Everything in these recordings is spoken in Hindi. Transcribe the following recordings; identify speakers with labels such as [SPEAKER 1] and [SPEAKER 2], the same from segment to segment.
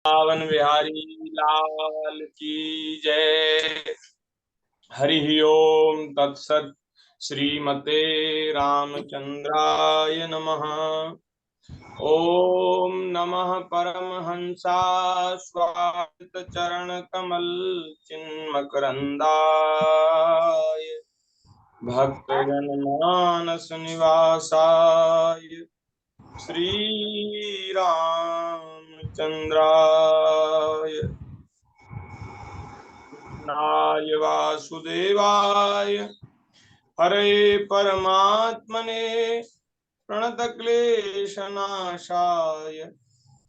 [SPEAKER 1] पावन बिहारी लाल की जय। हरि ओम तत्सत। श्रीमते रामचंद्राय नमः। ओम नमः परमहंसाय स्वामित चरण कमल चिन्मकरंदाय भक्तजन मानस निवासाय श्री रामचंद्राय कृष्णाय वासुदेवाय हरे परमात्मने प्रणतक्लेशनाशाय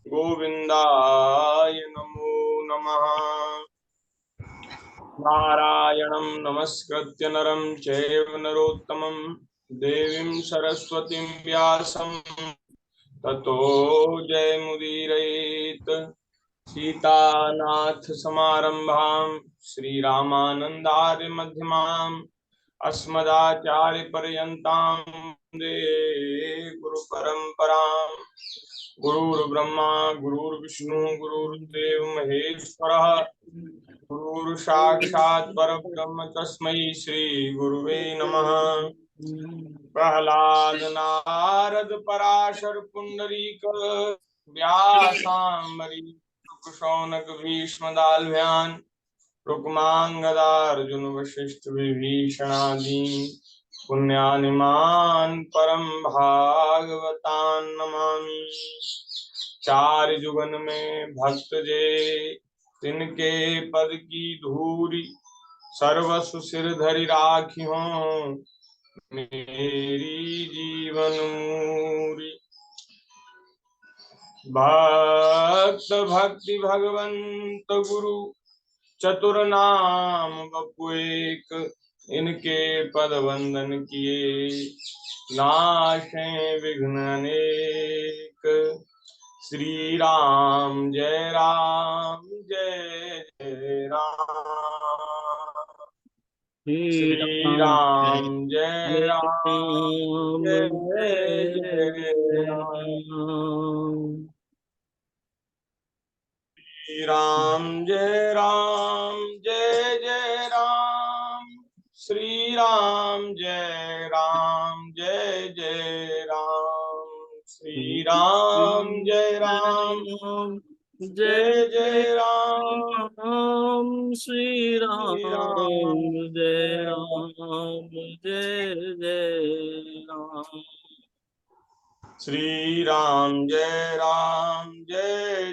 [SPEAKER 1] गोविंदाय नमो नमः। नारायणं नमस्कृत्य नरं चैव नरोत्तमं देवीं सरस्वतीं व्यासं ततो जयमुदीरयेत्। सीतानाथ समारंभां श्रीरामानंदार्य मध्यमाम् अस्मदाचार्यपर्यन्तां वन्दे गुरुपरम्पराम्। गुरुर्ब्रह्मा गुरुर्विष्णु गुरुर्देव महेश्वरः गुरुर्साक्षात् परब्रह्म तस्मै श्री गुरुवे नमः। प्रहलाद नारद पराशर पुंडरीक व्यासाम्बरी शौनक भीष्म दाल्भ्यान् रुक्मांगदा अर्जुन वशिष्ठ विभीषणादीन् पुण्यानिमान् परम भागवतान् नमामि। चार जुगन में भक्त जे तिनके पद की धूरी सर्वसु सिर धरि राखियों मेरी जीवन मूरी। भक्त भक्ति भगवंत गुरु चतुर नाम बपु एक इनके पद वंदन किए नाशे विघ्न अनेक। श्री राम जय राम। श्री राम जय राम जय जय राम। श्री राम जय जय राम। श्री राम जय जय राम। श्री राम जय जय राम।
[SPEAKER 2] श्री राम जय जय राम।
[SPEAKER 1] श्री राम जय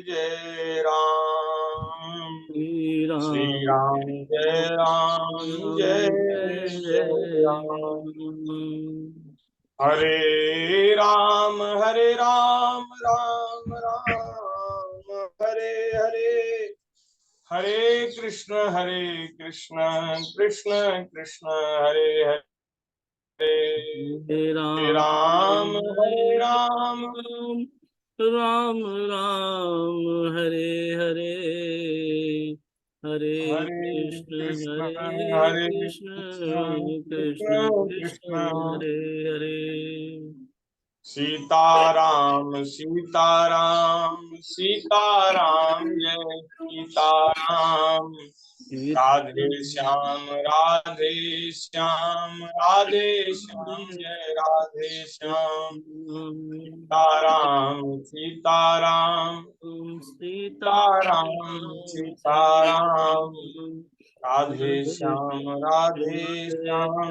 [SPEAKER 1] जय राम। श्री राम जय जय राम। हरे राम राम राम हरे हरे। हरे कृष्ण कृष्ण कृष्ण हरे हरे।
[SPEAKER 2] हरे
[SPEAKER 1] राम
[SPEAKER 2] राम राम राम हरे हरे। हरे कृष्ण कृष्ण कृष्ण कृष्ण हरे हरे।
[SPEAKER 1] सीताराम सीताराम सीताराम जय सीताराम। राधे श्याम राधे श्याम राधे श्याम जय राधे श्याम। सीताराम सीताराम सीताराम सीताराम। राधे श्याम राधे श्याम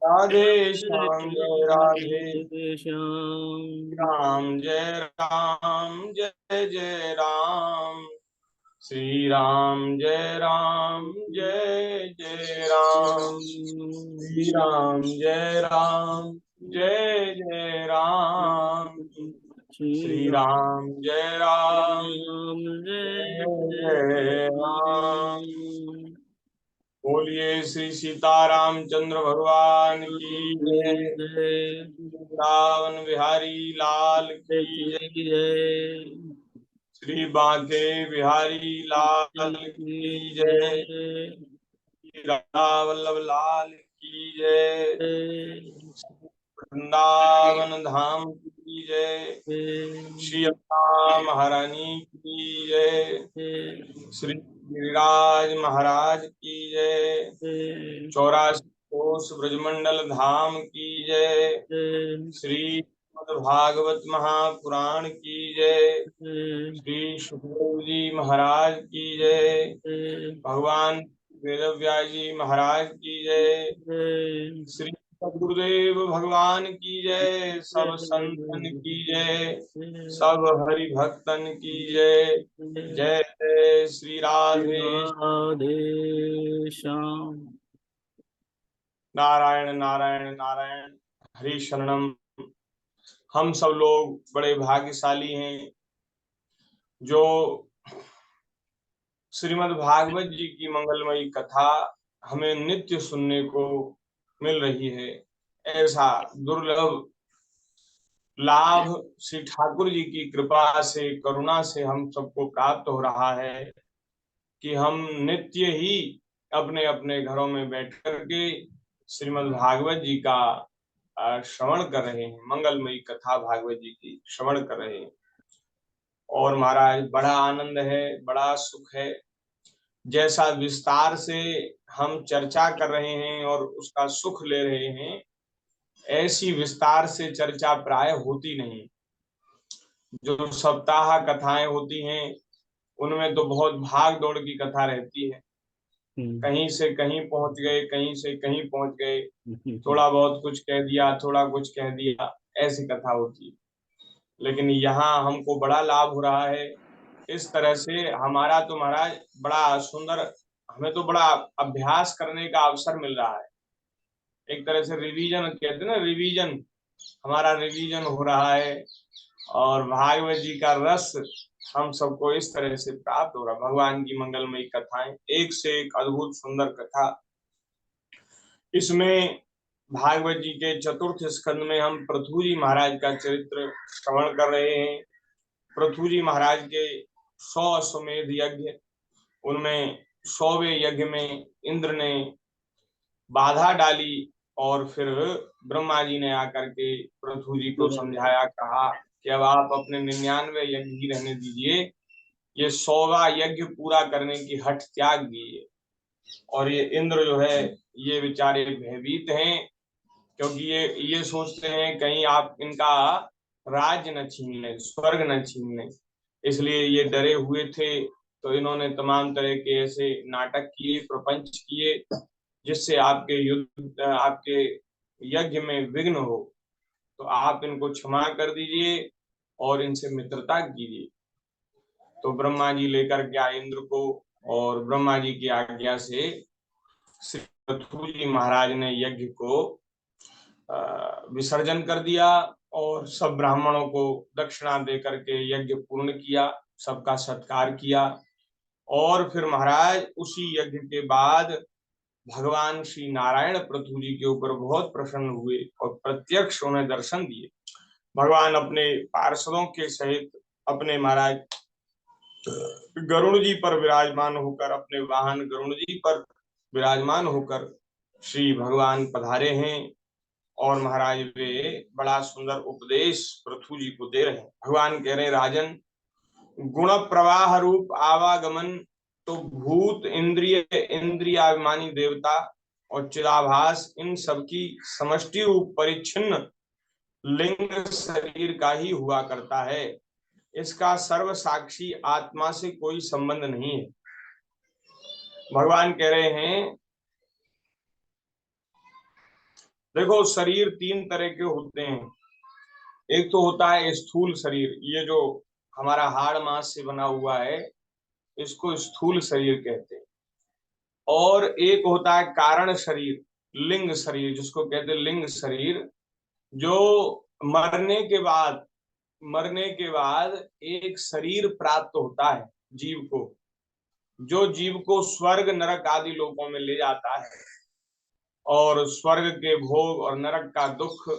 [SPEAKER 1] राधे श्याम जय राधे
[SPEAKER 2] श्याम
[SPEAKER 1] राम जय जय राम। श्री राम जय जय राम। श्री राम जय जय राम। श्री राम जय जय राम। बोलिए श्री सीतारामचंद्र भगवान की जय। वृंदावन बिहारी लाल की जय। श्री बांके बिहारी लाल की जय। राधा वल्लभ लाल की जय। वृंदावन धाम की जय।
[SPEAKER 2] जय
[SPEAKER 1] श्री अम्मा महारानी की जय।
[SPEAKER 2] जय
[SPEAKER 1] श्री गिरिराज महाराज की जय।
[SPEAKER 2] जय
[SPEAKER 1] 84 कोस ब्रजमंडल धाम की जय।
[SPEAKER 2] जय
[SPEAKER 1] श्री भागवत महापुराण की जय।
[SPEAKER 2] जय
[SPEAKER 1] श्री सुखदेव जी महाराज की जय।
[SPEAKER 2] जय
[SPEAKER 1] भगवान वेदव्यास जी महाराज की जय।
[SPEAKER 2] जय
[SPEAKER 1] श्री गुरुदेव भगवान की जय। सब संतन की जय। सब हरि भक्तन की जय। जय जय श्री राधे।
[SPEAKER 2] राधे श्याम।
[SPEAKER 1] नारायण नारायण नारायण। हरि शरणम। हम सब लोग बड़े भाग्यशाली हैं जो श्रीमद् भागवत जी की मंगलमयी कथा हमें नित्य सुनने को मिल रही है। ऐसा दुर्लभ लाभ श्री ठाकुर जी की कृपा से, करुणा से हम सबको प्राप्त हो रहा है कि हम नित्य ही अपने अपने घरों में बैठ करके श्रीमद् भागवत जी का श्रवण कर रहे हैं। मंगलमयी कथा भागवत जी की श्रवण कर रहे हैं और महाराज बड़ा आनंद है, बड़ा सुख है। जैसा विस्तार से हम चर्चा कर रहे हैं और उसका सुख ले रहे हैं, ऐसी विस्तार से चर्चा प्राय होती नहीं। जो सप्ताह कथाएं होती हैं उनमें तो बहुत भाग दौड़ की कथा रहती है। कहीं से कहीं पहुंच गए, कहीं से कहीं पहुंच गए, थोड़ा बहुत कुछ कह दिया, थोड़ा कुछ कह दिया, ऐसी कथा होती है। लेकिन यहाँ हमको बड़ा लाभ हो रहा है। इस तरह से हमारा तो महाराज बड़ा सुंदर, हमें तो बड़ा अभ्यास करने का अवसर मिल रहा है। एक तरह से रिवीजन कहते हैं ना, रिवीजन, हमारा रिवीजन हो रहा है और भागवत जी का रस हम सबको इस तरह से प्राप्त हो रहा। भगवान की मंगलमयी कथाएं, एक से एक अद्भुत सुंदर कथा। इसमें भागवत जी के चतुर्थ स्कंद में हम पृथु जी महाराज का चरित्र श्रवण कर रहे हैं। पृथु जी महाराज के 100 अश्वमेध यज्ञ, उनमें 100वें यज्ञ में इंद्र ने बाधा डाली और फिर ब्रह्मा जी ने आकर के पृथु जी को समझाया, कहा कि अब आप अपने 99 यज्ञ ही रहने दीजिए, ये 100वां यज्ञ पूरा करने की हठ त्याग दिए। और ये इंद्र जो है ये बेचारे भयभीत हैं, क्योंकि ये सोचते हैं कहीं आप इनका राज्य न छीन लें, स्वर्ग न छीन लें, इसलिए ये डरे हुए थे। तो इन्होंने तमाम तरह के ऐसे नाटक किए, प्रपंच किए, जिससे आपके युद्ध, आपके यज्ञ में विघ्न हो। तो आप इनको क्षमा कर दीजिए और इनसे मित्रता कीजिए। तो ब्रह्मा जी लेकर के आए इंद्र को, और ब्रह्मा जी की आज्ञा से श्री पृथु जी महाराज ने यज्ञ को विसर्जन कर दिया और सब ब्राह्मणों को दक्षिणा देकर के यज्ञ पूर्ण किया, सबका सत्कार किया। और फिर महाराज उसी यज्ञ के बाद भगवान श्री नारायण पृथु जी के ऊपर बहुत प्रसन्न हुए और प्रत्यक्ष उन्हें दर्शन दिए। भगवान अपने पार्षदों के सहित अपने महाराज गरुण जी पर विराजमान होकर, अपने वाहन गरुण जी पर विराजमान होकर श्री भगवान पधारे हैं और महाराज वे बड़ा सुंदर उपदेश पृथु जी को दे रहे हैं। भगवान कह रहे, राजन, गुण प्रवाह रूप आवागमन तो भूत, इंद्रिय, इंद्रियाभिमानी देवता और चिदाभास, इन सबकी समष्टि रूप परिच्छिन्न लिंग शरीर का ही हुआ करता है। इसका सर्व साक्षी आत्मा से कोई संबंध नहीं है। भगवान कह रहे हैं, देखो शरीर 3 तरह के होते हैं। एक तो होता है स्थूल शरीर, ये जो हमारा हाड़ मांस से बना हुआ है, इसको स्थूल शरीर कहते हैं। और एक होता है कारण शरीर, लिंग शरीर, जिसको कहते हैं लिंग शरीर, जो मरने के बाद एक शरीर प्राप्त होता है जीव को, जो जीव को स्वर्ग नरक आदि लोकों में ले जाता है। और स्वर्ग के भोग और नरक का दुख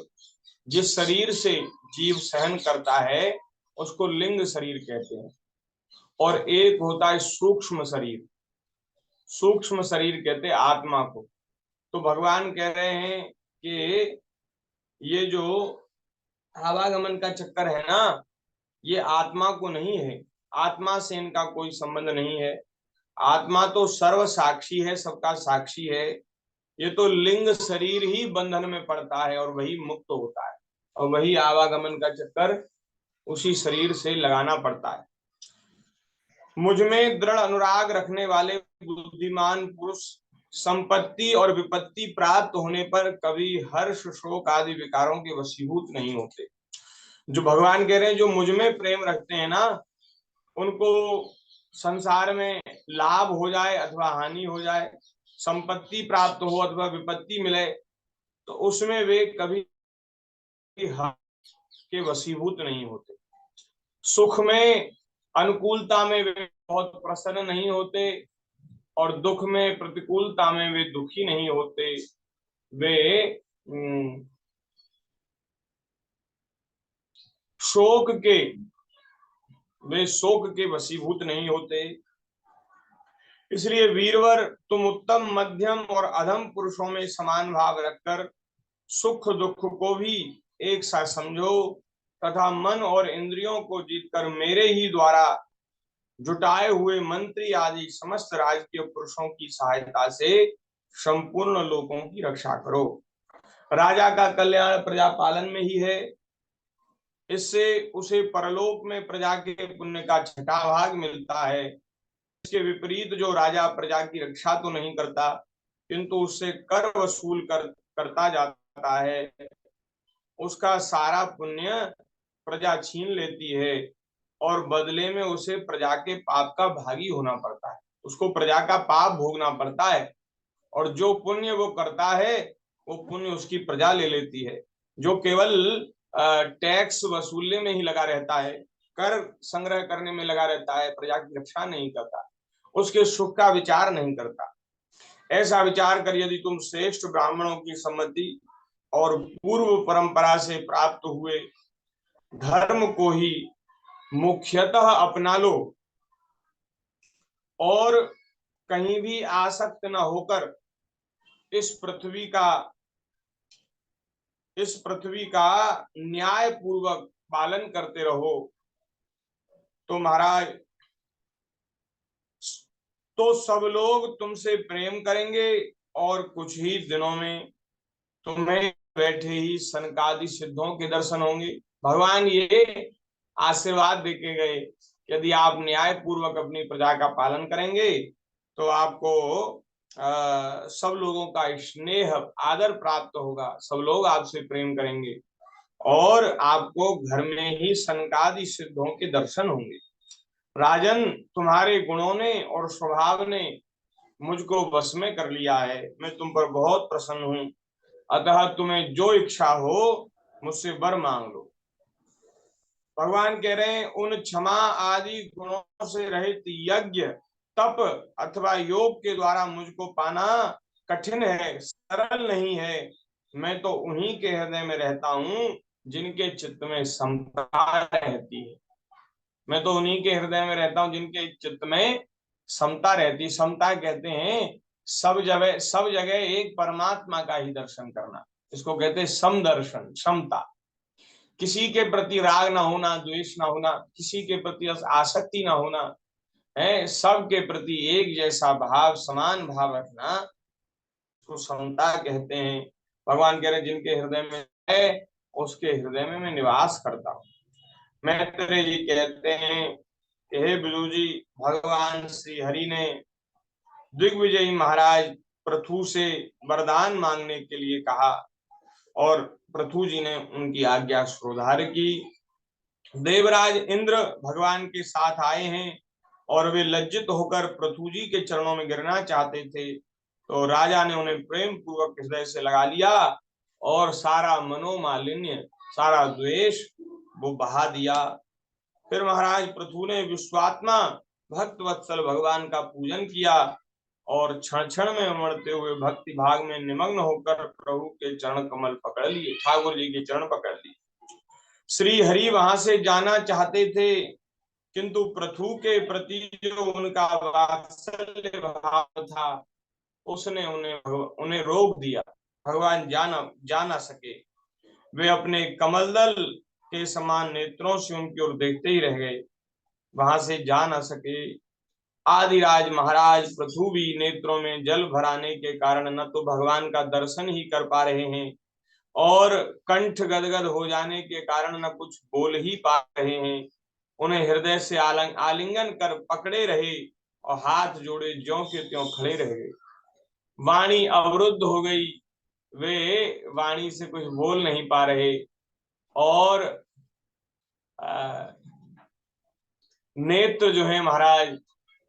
[SPEAKER 1] जिस शरीर से जीव सहन करता है, उसको लिंग शरीर कहते हैं। और एक होता है सूक्ष्म शरीर, सूक्ष्म शरीर कहते हैं आत्मा को। तो भगवान कह रहे हैं कि ये जो आवागमन का चक्कर है ना, ये आत्मा को नहीं है, आत्मा से इनका कोई संबंध नहीं है। आत्मा तो सर्व साक्षी है, सबका साक्षी है। ये तो लिंग शरीर ही बंधन में पड़ता है और वही मुक्त होता है, और वही आवागमन का चक्कर उसी शरीर से लगाना पड़ता है। मुझ में दृढ़ अनुराग रखने वाले बुद्धिमान पुरुष संपत्ति और विपत्ति प्राप्त होने पर कभी हर्ष शोक आदि विकारों के वशीभूत नहीं होते। जो भगवान कह रहे हैं, जो मुझ में प्रेम रखते हैं ना, उनको संसार में लाभ हो जाए अथवा हानि हो जाए, संपत्ति प्राप्त हो अथवा विपत्ति मिले, तो उसमें वे कभी के वशीभूत नहीं होते। सुख में अनुकूलता में वे बहुत प्रसन्न नहीं होते, और दुख में प्रतिकूलता में वे दुखी नहीं होते। वे शोक के वे शोक के वशीभूत नहीं होते। इसलिए वीरवर, तुम उत्तम मध्यम और अधम पुरुषों में समान भाव रखकर सुख दुख को भी एक साथ समझो, तथा मन और इंद्रियों को जीतकर मेरे ही द्वारा जुटाए हुए मंत्री आदि समस्त राजकीय पुरुषों की सहायता से संपूर्ण लोगों की रक्षा करो। राजा का कल्याण प्रजा पालन में ही है, इससे उसे परलोक में प्रजा के पुण्य का छठा भाग मिलता है। इसके विपरीत जो राजा प्रजा की रक्षा तो नहीं करता, किंतु उससे कर वसूल करता जाता है, उसका सारा पुण्य प्रजा छीन लेती है, और बदले में उसे प्रजा के पाप का भागी होना पड़ता है, उसको प्रजा का पाप भोगना पड़ता है। और जो पुण्य वो करता है, वो पुण्य उसकी प्रजा ले लेती है। जो केवल टैक्स वसूलने में ही लगा रहता है, कर संग्रह करने में लगा रहता है, प्रजा की रक्षा नहीं करता, उसके सुख का विचार नहीं करता, ऐसा विचार कर यदि तुम श्रेष्ठ ब्राह्मणों की सम्मति और पूर्व परंपरा से प्राप्त हुए धर्म को ही मुख्यतः अपना लो, और कहीं भी आसक्त न होकर इस पृथ्वी का न्याय पूर्वक पालन करते रहो, तो महाराज, तो सब लोग तुमसे प्रेम करेंगे, और कुछ ही दिनों में तुम्हें बैठे ही सनकादि सिद्धों के दर्शन होंगे। भगवान ये आशीर्वाद देके गए, यदि आप न्याय पूर्वक अपनी प्रजा का पालन करेंगे तो आपको सब लोगों का स्नेह आदर प्राप्त होगा, सब लोग आपसे प्रेम करेंगे, और आपको घर में ही सनकादि सिद्धों के दर्शन होंगे। राजन, तुम्हारे गुणों ने और स्वभाव ने मुझको वश में कर लिया है, मैं तुम पर बहुत प्रसन्न हूं, अतः तुम्हें जो इच्छा हो मुझसे वर मांग लो। भगवान कह रहे हैं, उन क्षमा आदि गुणों से रहित यज्ञ तप अथवा योग के द्वारा मुझको पाना कठिन है, सरल नहीं है। मैं तो उन्हीं के हृदय में रहता हूं जिनके चित्त में समता रहती है। मैं तो उन्हीं के हृदय में रहता हूं जिनके चित्त में समता रहती। समता कहते हैं सब जगह एक परमात्मा का ही दर्शन करना, इसको कहते हैं समदर्शन, समता। किसी के प्रति राग ना होना, द्वेष ना होना, किसी के प्रति आसक्ति ना होना, है सबके प्रति एक जैसा भाव, समान भाव रखना, तो समता कहते हैं। भगवान कह रहे जिनके हृदय में है उसके हृदय में मैं निवास करता हूँ। मैत्रेय जी कहते हैं कि हे बिरु जी, भगवान श्री हरि ने दिग्विजयी महाराज पृथु से वरदान मांगने के लिए कहा, और पृथु जी ने उनकी आज्ञा श्रोधार्य की। देवराज इंद्र भगवान के साथ आए हैं, और वे लज्जित होकर पृथु जी के चरणों में गिरना चाहते थे, तो राजा ने उन्हें प्रेम पूर्वक हृदय से लगा लिया, और सारा मनोमालिन्य, सारा द्वेष वो बहा दिया। फिर महाराज पृथु ने विश्वात्मा भक्त वत्सल भगवान का पूजन किया, और क्षण क्षण में उमड़ते हुए भक्ति भाग में निमग्न होकर प्रभु के चरण कमल पकड़ लिए, ठाकुर जी के चरण पकड़ लिए। श्री हरि वहां से जाना चाहते थे, किंतु पृथु के प्रति जो उनका वात्सल्य भाव था, उसने उन्हें रोक दिया। भगवान जा ना सके। वे अपने कमल दल के समान नेत्रों से उनकी ओर देखते ही रह गए, वहां से जा न सके। आदिराज महाराज पृथु भी नेत्रों में जल भराने के कारण न तो भगवान का दर्शन ही कर पा रहे हैं और कंठ गदगद हो जाने के कारण न कुछ बोल ही पा रहे हैं। उन्हें हृदय से आलिंगन कर पकड़े रहे और हाथ जोड़े ज्यों के त्यों खड़े रह गए। वाणी अवरुद्ध हो गई, वे वाणी से कुछ बोल नहीं पा रहे और नेत्र जो है महाराज,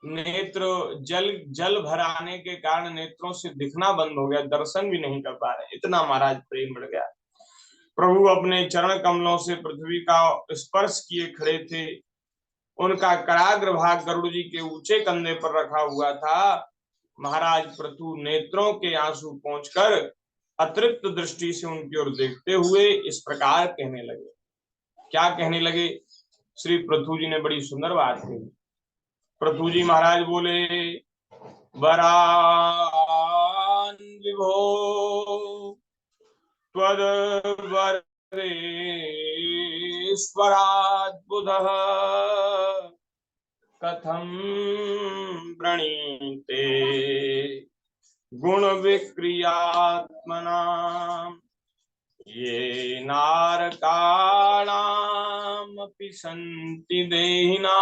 [SPEAKER 1] नेत्र जल जल भर आने के कारण नेत्रों से दिखना बंद हो गया, दर्शन भी नहीं कर पा रहे, इतना महाराज प्रेम बढ़ गया। प्रभु अपने चरण कमलों से पृथ्वी का स्पर्श किए खड़े थे, उनका कराग्र भाग गरुड़ जी के ऊंचे कंधे पर रखा हुआ था। महाराज पृथु नेत्रों के आंसू पहुंचकर अतृप्त दृष्टि से उनकी ओर देखते हुए इस प्रकार कहने लगे। क्या कहने लगे? श्री पृथु जी ने बड़ी सुंदर बात कही। पृथु जी महाराज बोले, वरान विभो त्वद्वरेश्वराद्बुधः कथं वृणीते गुण विक्रियात्मनाम् ये नारकाणामपि सन्ति देहिनाम्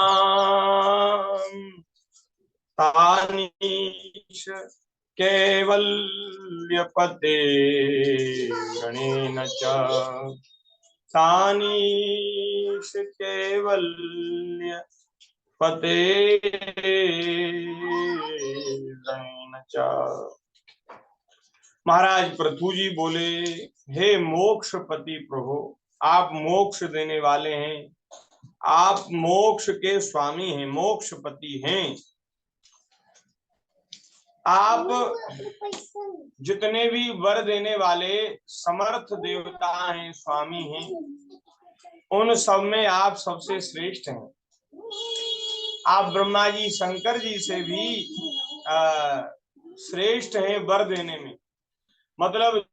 [SPEAKER 1] तानीश कैवल्यपते गणेन च तानीश कैवल्यपते गणेन च। महाराज पृथु जी बोले, हे मोक्षपति प्रभु, आप मोक्ष देने वाले हैं, आप मोक्ष के स्वामी हैं, मोक्षपति हैं। आप जितने भी वर देने वाले समर्थ देवता हैं, स्वामी हैं, उन सब में आप सबसे श्रेष्ठ हैं। आप ब्रह्मा जी शंकर जी से भी श्रेष्ठ हैं वर देने में। मतलब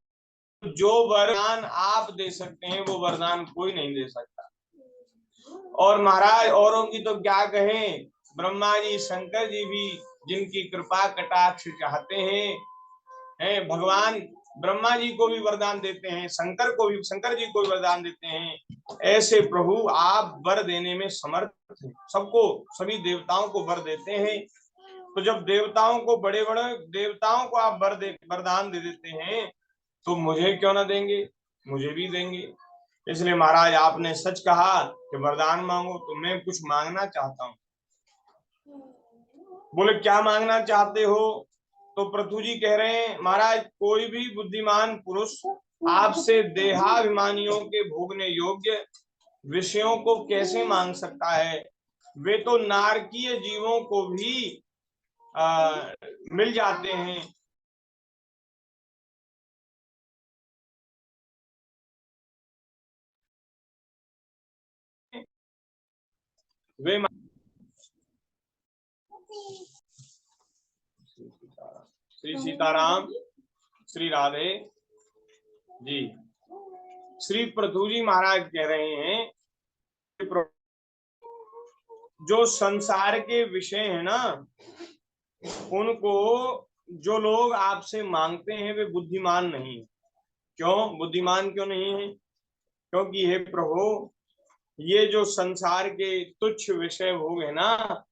[SPEAKER 1] जो वरदान आप दे सकते हैं वो वरदान कोई नहीं दे सकता। और महाराज औरों की तो क्या कहें, ब्रह्मा जी शंकर जी भी जिनकी कृपा कटाक्ष चाहते हैं भगवान ब्रह्मा जी को भी वरदान देते हैं, शंकर जी को भी वरदान देते हैं। ऐसे प्रभु आप वर देने में समर्थ हैं, सबको, सभी देवताओं को वर देते हैं। तो जब देवताओं को, बड़े बड़े देवताओं को आप वरदान दे देते हैं तो मुझे क्यों ना देंगे, मुझे भी देंगे। इसलिए महाराज आपने सच कहा कि वरदान मांगो, तो मैं कुछ मांगना चाहता हूँ। बोले क्या मांगना चाहते हो? तो पृथु जी कह रहे हैं, महाराज कोई भी बुद्धिमान पुरुष आपसे देहाभिमानियों के भोगने योग्य विषयों को कैसे मांग सकता है? वे तो नारकीय जीवों को भी मिल जाते हैं। वे श्री सीताराम, श्री राधे जी। श्री पृथु जी महाराज कह रहे हैं, जो संसार के विषय है ना, उनको जो लोग आपसे मांगते हैं वे बुद्धिमान नहीं है। क्यों बुद्धिमान क्यों नहीं है? क्योंकि हे प्रभु, ये जो संसार के तुच्छ विषय भोग है ना,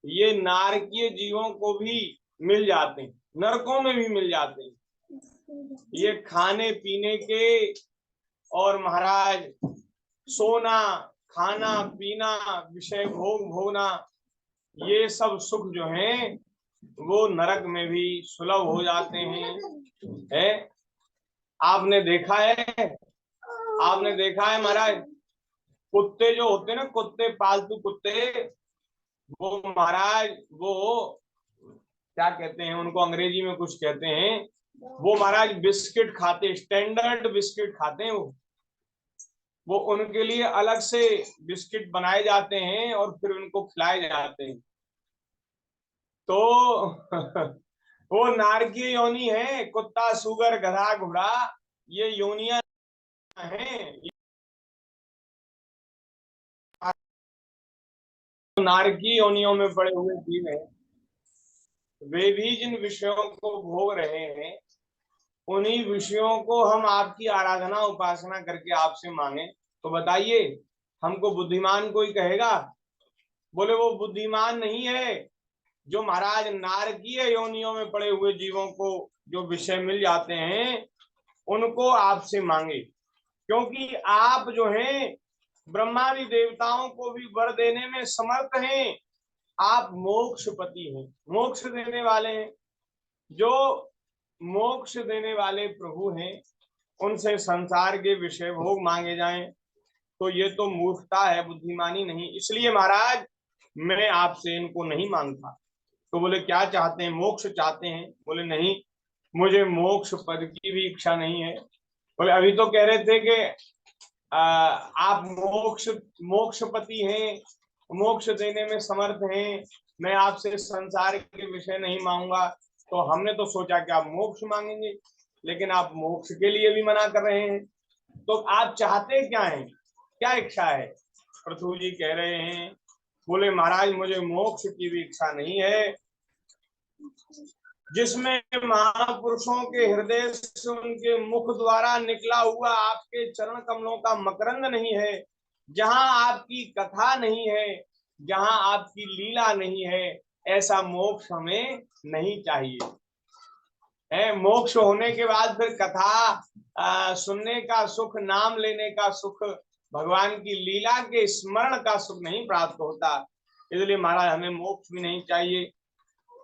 [SPEAKER 1] ये नारकीय जीवों को भी मिल जाते हैं, नरकों में भी मिल जाते हैं। ये खाने पीने के और महाराज सोना, खाना पीना, विषय भोग भोगना, ये सब सुख जो हैं वो नरक में भी सुलभ हो जाते हैं। आपने देखा है महाराज, कुत्ते जो होते हैं ना, कुत्ते, पालतू कुत्ते, वो महाराज वो क्या कहते हैं उनको, अंग्रेजी में कुछ कहते हैं, वो महाराज बिस्किट खाते, स्टैंडर्ड बिस्किट खाते हैं। वो उनके लिए अलग से बिस्किट बनाए जाते हैं और फिर उनको खिलाए जाते हैं। तो वो नारकीय योनि है, कुत्ता, सुगर, गधा, घोड़ा, ये योनियां हैं। नारकी योनियों में पड़े हुए जीव हैं, वे भी जिन विषयों को भोग रहे हैं, उन्हीं विषयों को हम आपकी आराधना उपासना करके आपसे मांगे तो बताइए, हमको बुद्धिमान कोई कहेगा? बोले वो बुद्धिमान नहीं है जो महाराज नारकीय योनियों में पड़े हुए जीवों को जो विषय मिल जाते हैं उनको आपसे मांगे, क्योंकि आप जो हैं ब्रह्मादि देवताओं को भी वर देने में समर्थ हैं। आप मोक्षपति हैं, मोक्ष देने वाले हैं। जो मोक्ष देने वाले प्रभु हैं, उनसे संसार के विषय भोग मांगे जाएं तो ये तो मूर्खता है, बुद्धिमानी नहीं। इसलिए महाराज मैं आपसे इनको नहीं मांगता। तो बोले क्या चाहते हैं? मोक्ष चाहते हैं? बोले नहीं, मुझे मोक्ष पद की भी इच्छा नहीं है। बोले अभी तो कह रहे थे कि आप मोक्षपति हैं, मोक्ष देने में समर्थ हैं, मैं आपसे संसार के विषय नहीं मांगूंगा। तो हमने तो सोचा कि आप मोक्ष मांगेंगे, लेकिन आप मोक्ष के लिए भी मना कर रहे हैं। तो आप चाहते क्या हैं, क्या इच्छा है? पृथु जी कह रहे हैं, बोले महाराज मुझे मोक्ष की भी इच्छा नहीं है, जिसमें महापुरुषों के हृदय से उनके मुख द्वारा निकला हुआ आपके चरण कमलों का मकरंद नहीं है, जहां आपकी कथा नहीं है, जहां आपकी लीला नहीं है, ऐसा मोक्ष हमें नहीं चाहिए। है मोक्ष होने के बाद फिर कथा सुनने का सुख, नाम लेने का सुख, भगवान की लीला के स्मरण का सुख नहीं प्राप्त होता। इसलिए महाराज हमें मोक्ष भी नहीं चाहिए।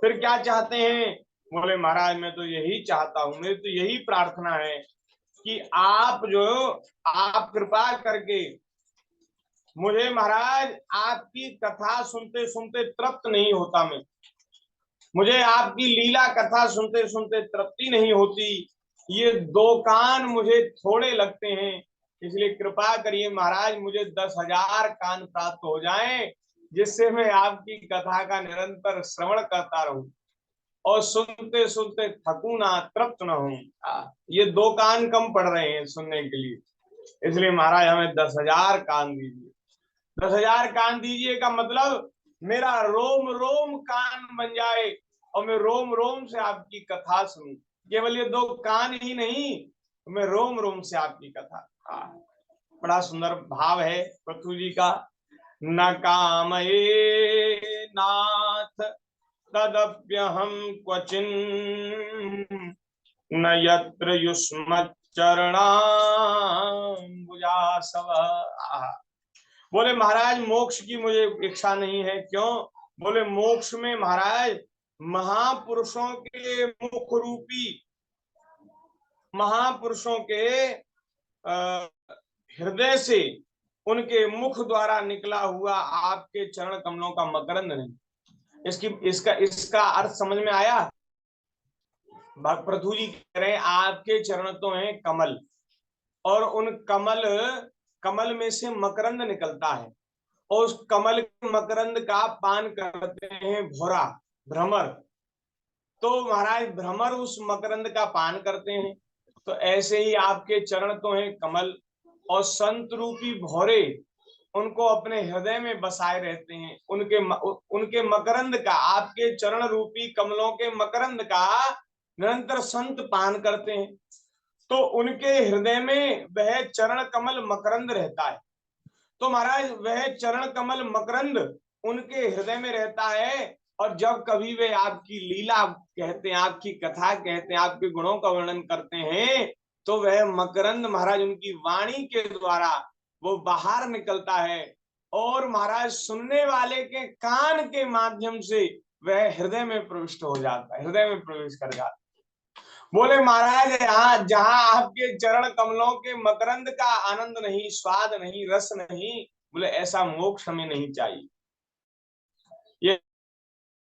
[SPEAKER 1] फिर क्या चाहते हैं? बोले महाराज मैं तो यही चाहता हूं, मेरी तो यही प्रार्थना है कि आप कृपा करके मुझे, महाराज आपकी कथा सुनते सुनते तृप्त नहीं होता मैं, मुझे आपकी लीला कथा सुनते सुनते तृप्ति नहीं होती, ये 2 कान मुझे थोड़े लगते हैं। इसलिए कृपा करिए महाराज मुझे 10,000 कान प्राप्त हो जाएं, जिससे मैं आपकी कथा का निरंतर श्रवण करता रहूं और सुनते सुनते थकू ना, तृप्त न हूं। ये 2 कान कम पड़ रहे हैं सुनने के लिए, इसलिए महाराज हमें 10,000 कान दीजिए। 10,000 कान दीजिए का मतलब मेरा रोम रोम कान बन जाए और मैं रोम रोम से आपकी कथा सुनूं। केवल ये 2 कान ही नहीं, मैं रोम रोम से आपकी कथा। बड़ा सुंदर भाव है पृथु जी का। न कामये नाथ तदप्यहं क्वचिन न यत्र युष्मच्चरणाम्बुजासव। बोले महाराज मोक्ष की मुझे इच्छा नहीं है। क्यों? बोले मोक्ष में महाराज महापुरुषों के मुख रूपी, महापुरुषों के हृदय से उनके मुख द्वारा निकला हुआ आपके चरण कमलों का मकरंद नहीं। इसका अर्थ समझ में आया? पृथु जी कह रहे हैं आपके चरण तो हैं कमल, और उन कमल में से मकरंद निकलता है, और उस कमल के मकरंद का पान करते हैं भौरा, भ्रमर। तो महाराज भ्रमर उस मकरंद का पान करते हैं। तो ऐसे ही आपके चरण तो हैं कमल, और संत रूपी भौरे उनको अपने हृदय में बसाए रहते हैं। उनके मकरंद का, आपके चरण रूपी कमलों के मकरंद का निरंतर संत पान करते हैं। तो उनके हृदय में वह चरण कमल मकरंद रहता है। तो महाराज वह चरण कमल मकरंद उनके हृदय में रहता है, और जब कभी वे आपकी लीला कहते हैं, आपकी कथा कहते हैं, आपके गुणों का वर्णन करते हैं, तो वह मकरंद महाराज उनकी वाणी के द्वारा वो बाहर निकलता है, और महाराज सुनने वाले के कान के माध्यम से वह हृदय में प्रविष्ट हो जाता है, हृदय में प्रवेश कर जाता है। बोले महाराज यहाँ जहां आपके चरण कमलों के मकरंद का आनंद नहीं, स्वाद नहीं, रस नहीं, बोले ऐसा मोक्ष हमें नहीं चाहिए। ये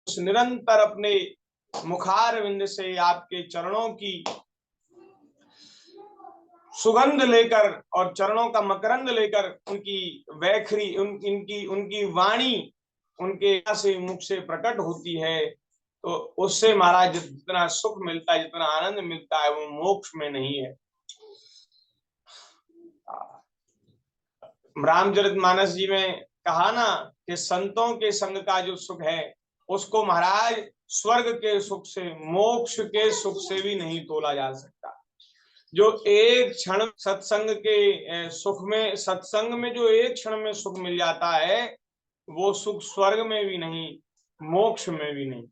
[SPEAKER 1] निरंतर अपने मुखारविंद से आपके चरणों की सुगंध लेकर और चरणों का मकरंद लेकर उनकी वैखरी, उनकी वाणी उनके से मुख से प्रकट होती है, तो उससे महाराज जितना सुख मिलता है, जितना आनंद मिलता है, वो मोक्ष में नहीं है। रामचरितमानस जी में कहा ना कि संतों के संग का जो सुख है उसको महाराज स्वर्ग के सुख से, मोक्ष के सुख से भी नहीं तोला जा सकता। जो एक क्षण सत्संग के सुख में, सत्संग में जो एक क्षण में सुख मिल जाता है वो सुख स्वर्ग में भी नहीं, मोक्ष में भी नहीं।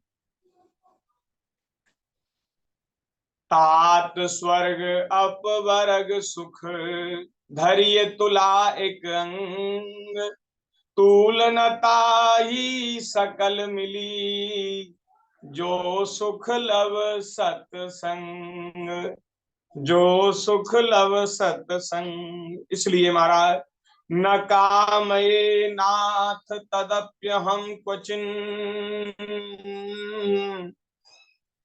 [SPEAKER 1] तात स्वर्ग अपवर्ग सुख धरिय तुला एक अंग, तुलनता ही सकल मिली जो सुख लव सत्संग, जो सुख लव सत्संग। इसलिए महाराज न कामये नाथ तदप्यहं क्वचिन,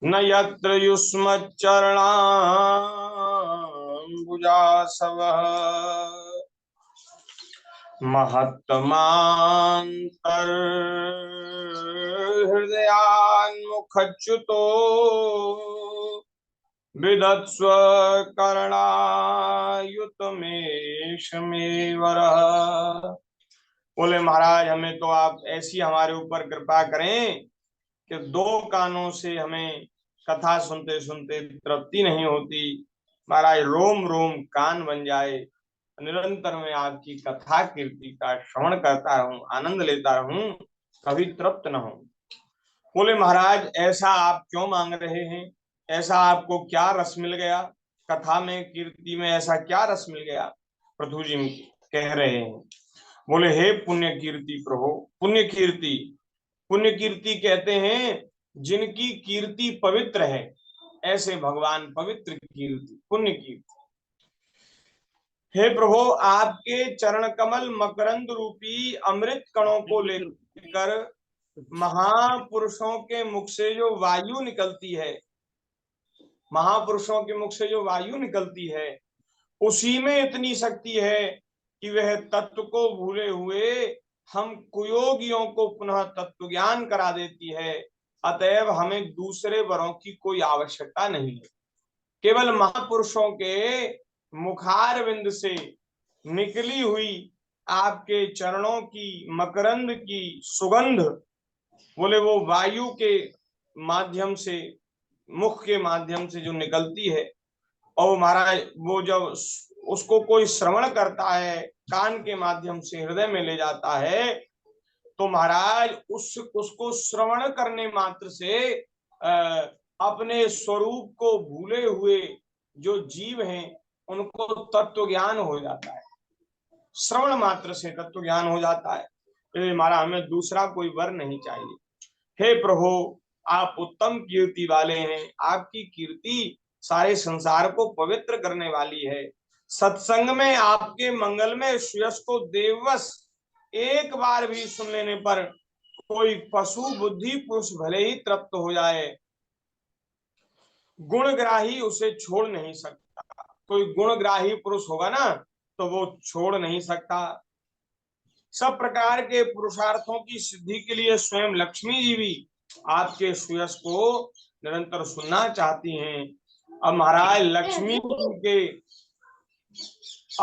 [SPEAKER 1] न यत्र युष्मच्चरणाम्बुजासवः, महत्तमान्तर्हृदयान्मुखच्युतो विदत्स्व करणायुतमेषमेवरः। बोले महाराज हमें तो आप ऐसी हमारे ऊपर कृपा करें कि दो कानों से हमें कथा सुनते सुनते तृप्ति नहीं होती। महाराज रोम रोम कान बन जाए, निरंतर मैं आपकी कथा कीर्ति का श्रवण करता रहूं, आनंद लेता रहूं, कभी तृप्त न हो। बोले महाराज ऐसा आप क्यों मांग रहे हैं? ऐसा आपको क्या रस मिल गया? कथा में, कीर्ति में ऐसा क्या रस मिल गया? पृथु जी कह रहे हैं। बोले हे पुण्य कीर्ति प्रभु, पुण्य कीर्ति, पुण्य कीर्ति कहते हैं जिनकी कीर्ति पवित्र है, ऐसे भगवान पवित्र कीर्ति, पुण्य कीर्ति। हे प्रभु आपके चरण कमल मकरंद रूपी अमृत कणों को लेकर महापुरुषों के मुख से जो वायु निकलती है, महापुरुषों के मुख से जो वायु निकलती है उसी में इतनी शक्ति है कि वह तत्व को भूले हुए हम कुयोगियों को पुनः तत्व ज्ञान करा देती है। अतएव हमें दूसरे वरों की कोई आवश्यकता नहीं है। केवल महापुरुषों के मुखारविंद से निकली हुई आपके चरणों की मकरंद की सुगंध, बोले वो वायु के माध्यम से, मुख के माध्यम से जो निकलती है, और महाराज वो जब उसको कोई श्रवण करता है, कान के माध्यम से हृदय में ले जाता है, तो महाराज उसको श्रवण करने मात्र से अपने स्वरूप को भूले हुए जो जीव हैं उनको तत्व ज्ञान हो जाता है। श्रवण मात्र से तत्व ज्ञान हो जाता है। महाराज हमें दूसरा कोई वर नहीं चाहिए। हे प्रभु आप उत्तम कीर्ति वाले हैं, आपकी कीर्ति सारे संसार को पवित्र करने वाली है। सत्संग में आपके मंगलमय सुयश को देववश एक बार भी सुन लेने पर कोई पशु बुद्धि पुरुष भले ही तृप्त हो जाए, गुणग्राही उसे छोड़ नहीं सकता। कोई गुणग्राही पुरुष होगा ना तो वो छोड़ नहीं सकता। सब प्रकार के पुरुषार्थों की सिद्धि के लिए स्वयं लक्ष्मी जी भी आपके सुयश को निरंतर सुनना चाहती हैं। अब महाराज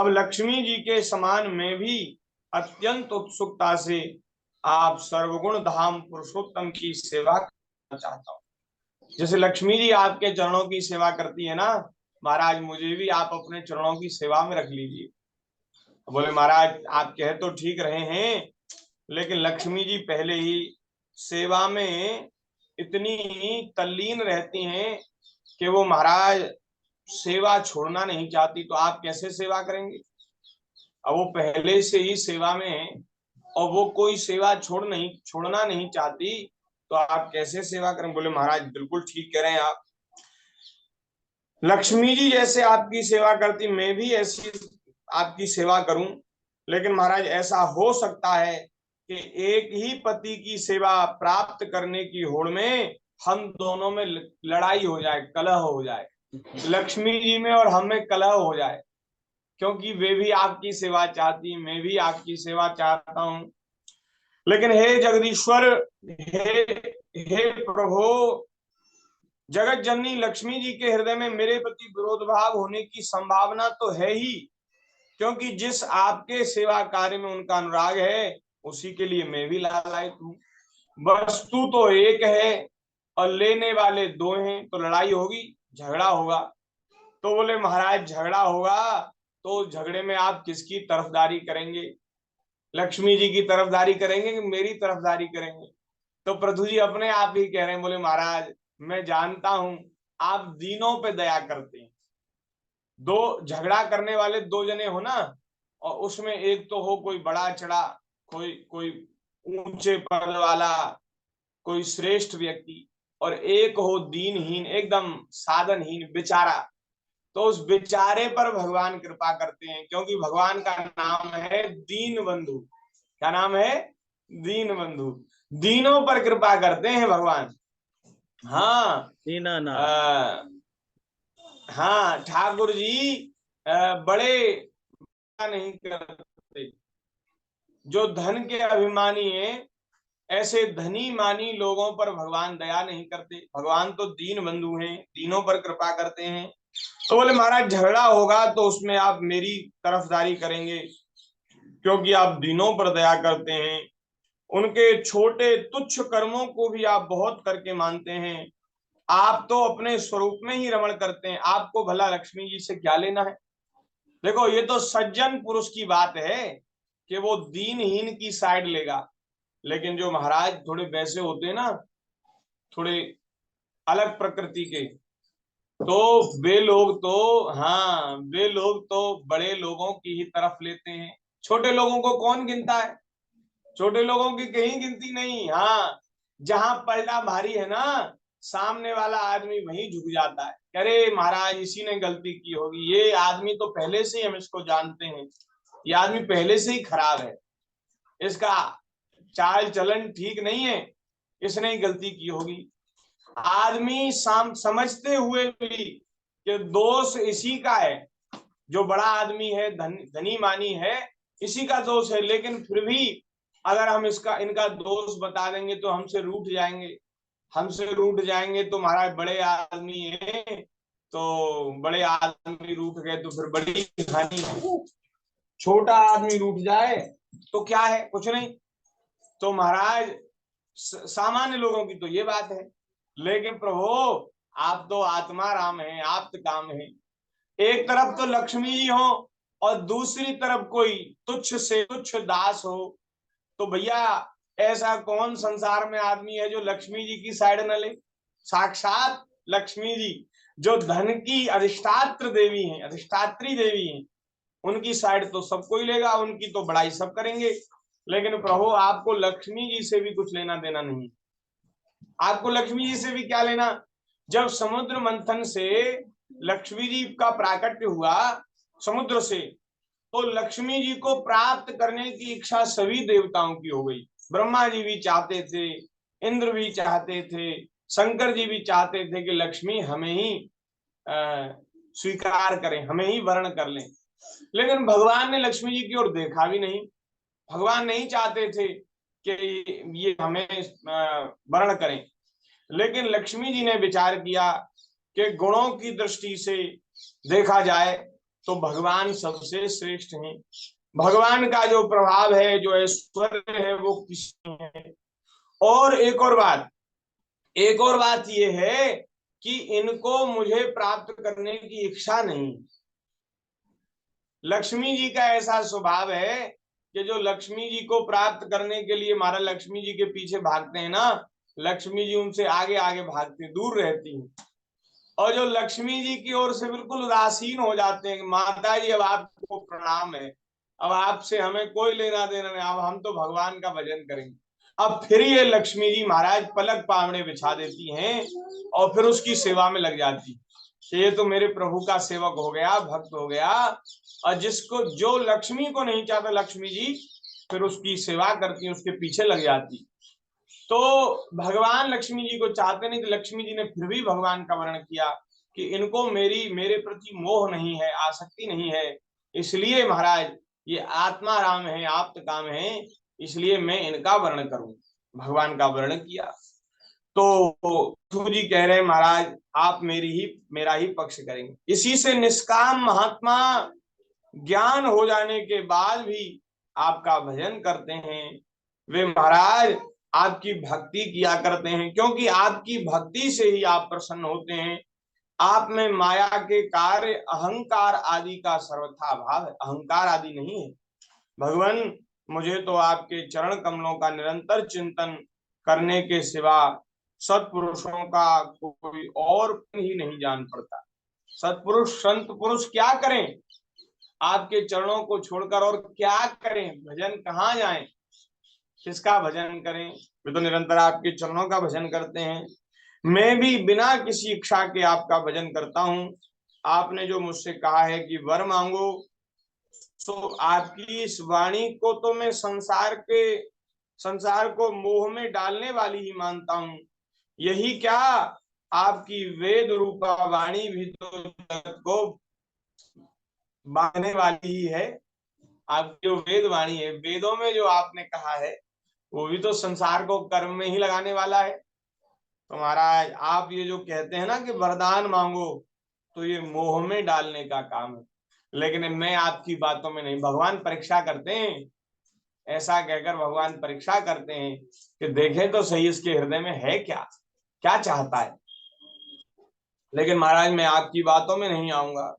[SPEAKER 1] लक्ष्मी जी के समान मैं भी अत्यंत उत्सुकता से आप सर्वगुण धाम पुरुषोत्तम की सेवा करना चाहता हूँ। जैसे लक्ष्मी जी आपके चरणों की सेवा करती है ना, महाराज मुझे भी आप अपने चरणों की सेवा में रख लीजिए। बोले महाराज आप कह तो ठीक रहे हैं, लेकिन लक्ष्मी जी पहले ही सेवा में इतनी तल्लीन रहती हैं कि वो महाराज सेवा छोड़ना नहीं चाहती, तो आप कैसे सेवा करेंगे? अब वो पहले से ही सेवा में है और वो कोई सेवा छोड़ना नहीं चाहती, तो आप कैसे सेवा करें? बोले महाराज बिल्कुल ठीक कह रहे हैं आप। लक्ष्मी जी जैसे आपकी सेवा करती मैं भी ऐसी आपकी सेवा करूं, लेकिन महाराज ऐसा हो सकता है कि एक ही पति की सेवा प्राप्त करने की होड़ में हम दोनों में लड़ाई हो जाए, कलह हो जाए, लक्ष्मी जी में और हम में कलह हो जाए, क्योंकि वे भी आपकी सेवा चाहती, मैं भी आपकी सेवा चाहता हूं। लेकिन हे जगदीश्वर, हे प्रभु, जगत जननी लक्ष्मी जी के हृदय में मेरे प्रति विरोध भाव होने की संभावना तो है ही, क्योंकि जिस आपके सेवा कार्य में उनका अनुराग है उसी के लिए मैं भी लालायित हूँ। वस्तु तो एक है और लेने वाले दो हैं, तो लड़ाई होगी, झगड़ा होगा। तो बोले महाराज झगड़ा होगा तो झगड़े में आप किसकी तरफदारी करेंगे? लक्ष्मी जी की तरफदारी करेंगे कि मेरी तरफदारी करेंगे? तो पृथु जी अपने आप ही कह रहे हैं, बोले महाराज मैं जानता हूं आप दीनों पे दया करते हैं। दो झगड़ा करने वाले दो जने हो ना, और उसमें एक तो हो कोई बड़ा चढ़ा, कोई कोई ऊंचे पद वाला, कोई श्रेष्ठ व्यक्ति, और एक हो दीनहीन, एकदम साधनहीन बेचारा। तो उस बेचारे पर भगवान कृपा करते हैं, क्योंकि भगवान का नाम है दीन बंधु। क्या नाम है? दीन बंधु। दीनों पर कृपा करते हैं भगवान। हाँ
[SPEAKER 2] दीनानाथ।
[SPEAKER 1] हाँ ठाकुर जी बड़े नहीं करते। जो धन के अभिमानी है, ऐसे धनी मानी लोगों पर भगवान दया नहीं करते। भगवान तो दीन बंधु हैं, दीनों पर कृपा करते हैं। तो बोले महाराज झगड़ा होगा तो उसमें आप मेरी तरफदारी करेंगे, क्योंकि आप दीनों पर दया करते हैं। उनके छोटे तुच्छ कर्मों को भी आप बहुत करके मानते हैं। आप तो अपने स्वरूप में ही रमण करते हैं, आपको भला लक्ष्मी जी से क्या लेना है? देखो ये तो सज्जन पुरुष की बात है कि वो दीनहीन की साइड लेगा। लेकिन जो महाराज थोड़े वैसे होते हैं ना, थोड़े अलग प्रकृति के, तो वे लोग तो, हाँ वे लोग तो बड़े लोगों की ही तरफ लेते हैं। छोटे लोगों को कौन गिनता है? छोटे लोगों की कहीं गिनती नहीं। हाँ, जहां पलड़ा भारी है ना, सामने वाला आदमी वहीं झुक जाता है। अरे महाराज इसी ने गलती की होगी, ये आदमी तो पहले से ही हम इसको जानते हैं, ये आदमी पहले से ही खराब है, इसका चाल चलन ठीक नहीं है, इसने ही गलती की होगी। आदमी समझते हुए भी कि दोष इसी का है, जो बड़ा आदमी है, धनी मानी है, इसी का दोष है, लेकिन फिर भी अगर हम इनका दोष बता देंगे तो हमसे रूठ जाएंगे। हमसे रूठ जाएंगे तो महाराज बड़े आदमी है, तो बड़े आदमी रूठ गए तो फिर बड़ी हानि है। छोटा आदमी रूठ जाए तो क्या है, कुछ नहीं। तो महाराज सामान्य लोगों की तो ये बात है, लेकिन प्रभु आप तो आत्मा राम हैं, आप काम हैं। एक तरफ तो लक्ष्मी जी हो और दूसरी तरफ कोई तुच्छ से तुच्छ दास हो, तो भैया ऐसा कौन संसार में आदमी है जो लक्ष्मी जी की साइड न ले? साक्षात लक्ष्मी जी जो धन की अधिष्ठात्र देवी हैं, अधिष्ठात्री देवी हैं, उनकी साइड तो सबको ही लेगा, उनकी तो बड़ाई सब करेंगे। लेकिन प्रभु आपको लक्ष्मी जी से भी कुछ लेना देना नहीं। आपको लक्ष्मी जी से भी क्या लेना? जब समुद्र मंथन से लक्ष्मी जी का प्राकट्य हुआ समुद्र से, तो लक्ष्मी जी को प्राप्त करने की इच्छा सभी देवताओं की हो गई। ब्रह्मा जी भी चाहते थे, इंद्र भी चाहते थे, शंकर जी भी चाहते थे कि लक्ष्मी हमें ही स्वीकार करें, हमें ही वर्ण कर लें। लेकिन भगवान ने लक्ष्मी जी की ओर देखा भी नहीं। भगवान नहीं चाहते थे कि ये हमें वर्ण करें। लेकिन लक्ष्मी जी ने विचार किया कि गुणों की दृष्टि से देखा जाए तो भगवान सबसे श्रेष्ठ हैं। भगवान का जो प्रभाव है, जो ऐश्वर्य है, वो किसी है। और एक और बात ये है कि इनको मुझे प्राप्त करने की इच्छा नहीं। लक्ष्मी जी का ऐसा स्वभाव है कि जो लक्ष्मी जी को प्राप्त करने के लिए महाराज लक्ष्मी जी के पीछे भागते हैं ना, लक्ष्मी जी उनसे आगे आगे भागती, दूर रहती हैं। और जो लक्ष्मी जी की ओर से बिल्कुल उदासीन हो जाते हैं, माता जी अब आपको प्रणाम है, अब आपसे हमें कोई लेना देना नहीं, अब हम तो भगवान का भजन करेंगे। अब फिर ये लक्ष्मी जी महाराज पलक पावड़े बिछा देती हैं और फिर उसकी सेवा में लग जाती। ये तो मेरे प्रभु का सेवक हो गया, भक्त हो गया। और जिसको जो लक्ष्मी को नहीं चाहता, लक्ष्मी जी फिर उसकी सेवा करती, उसके पीछे लग जाती। तो भगवान लक्ष्मी जी को चाहते नहीं, तो लक्ष्मी जी ने फिर भी भगवान का वर्णन किया कि इनको मेरे प्रति मोह नहीं है, आसक्ति नहीं है, इसलिए महाराज ये आत्मा राम है, आप्त काम है, इसलिए मैं इनका वर्णन करूं। भगवान का वर्णन किया। तो जी कह रहे हैं महाराज आप मेरा ही पक्ष करेंगे। इसी से निष्काम महात्मा ज्ञान हो जाने के बाद भी आपका भजन करते हैं, वे महाराज आपकी भक्ति किया करते हैं, क्योंकि आपकी भक्ति से ही आप प्रसन्न होते हैं। आप में माया के कार्य अहंकार आदि का सर्वथा अभाव है, अहंकार आदि नहीं है। भगवान, मुझे तो आपके चरण कमलों का निरंतर चिंतन करने के सिवा सत्पुरुषों का कोई और ही नहीं जान पड़ता। सत्पुरुष संत पुरुष क्या करें, आपके चरणों को छोड़कर और क्या करें, भजन कहाँ जाएं, किसका भजन करें। वे तो निरंतर आपके चरणों का भजन करते हैं। मैं भी बिना किसी इच्छा के आपका भजन करता हूँ। आपने जो मुझसे कहा है कि वर मांगो, तो आपकी इस वाणी को तो मैं संसार को मोह में डालने वाली ही मानता हूँ। यही क्या, आपकी वेद रूपा वाणी भी तो जगत को बांधने वाली ही है। आपकी जो वेद वाणी है, वेदों में जो आपने कहा है, वो भी तो संसार को कर्म में ही लगाने वाला है। तो महाराज, आप ये जो कहते हैं ना कि वरदान मांगो, तो ये मोह में डालने का काम है। लेकिन मैं आपकी बातों में नहीं, भगवान परीक्षा करते हैं, ऐसा कहकर भगवान परीक्षा करते हैं कि देखे तो सही इसके हृदय में है क्या, क्या चाहता है। लेकिन महाराज, मैं आपकी बातों में नहीं आऊंगा।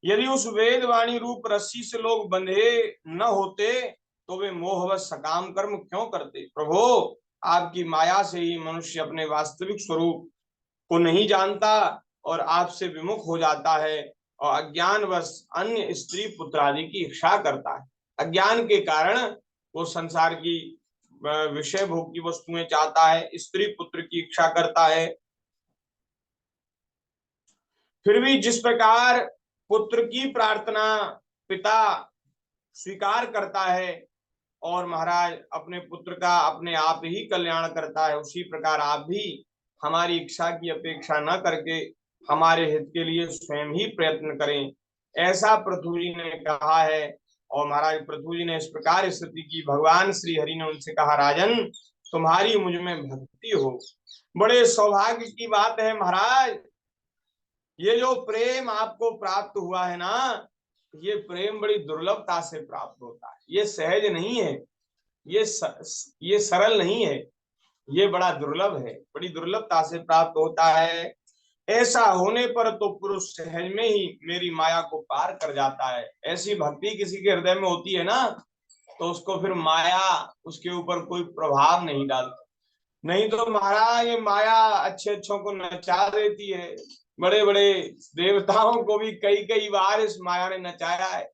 [SPEAKER 1] यदि उस वेदवाणी रूप रस्सी से लोग बंधे न होते तो वे मोहवश सकाम कर्म क्यों करते। प्रभु, आपकी माया से ही मनुष्य अपने वास्तविक स्वरूप को नहीं जानता और आपसे विमुख हो जाता है और अज्ञानवश अन्य स्त्री पुत्र आदि की इच्छा करता है। अज्ञान के कारण वो संसार की विषय भोग की वस्तुएं चाहता है, स्त्री पुत्र की इच्छा करता है। फिर भी जिस प्रकार पुत्र की प्रार्थना पिता स्वीकार करता है और महाराज अपने पुत्र का अपने आप ही कल्याण करता है, उसी प्रकार आप भी हमारी इच्छा की अपेक्षा न करके हमारे हित के लिए स्वयं ही प्रयत्न करें, ऐसा पृथु जी ने कहा है। और महाराज पृथु जी ने इस प्रकार स्थिति की। भगवान श्री हरि ने उनसे कहा, राजन, तुम्हारी मुझ में भक्ति हो, बड़े सौभाग्य की बात है महाराज। ये जो प्रेम आपको प्राप्त हुआ है ना, ये प्रेम बड़ी दुर्लभता से प्राप्त होता है, ये सहज नहीं है, ये सरल नहीं है, ये बड़ा दुर्लभ है, बड़ी दुर्लभता से प्राप्त होता है। ऐसा होने पर तो पुरुष सहज में ही मेरी माया को पार कर जाता है। ऐसी भक्ति किसी के हृदय में होती है ना, तो उसको फिर माया उसके ऊपर कोई प्रभाव नहीं डालती। नहीं तो महाराज, ये माया अच्छे अच्छों को नचा देती है। बड़े बड़े देवताओं को भी कई कई बार इस माया ने नचाया है।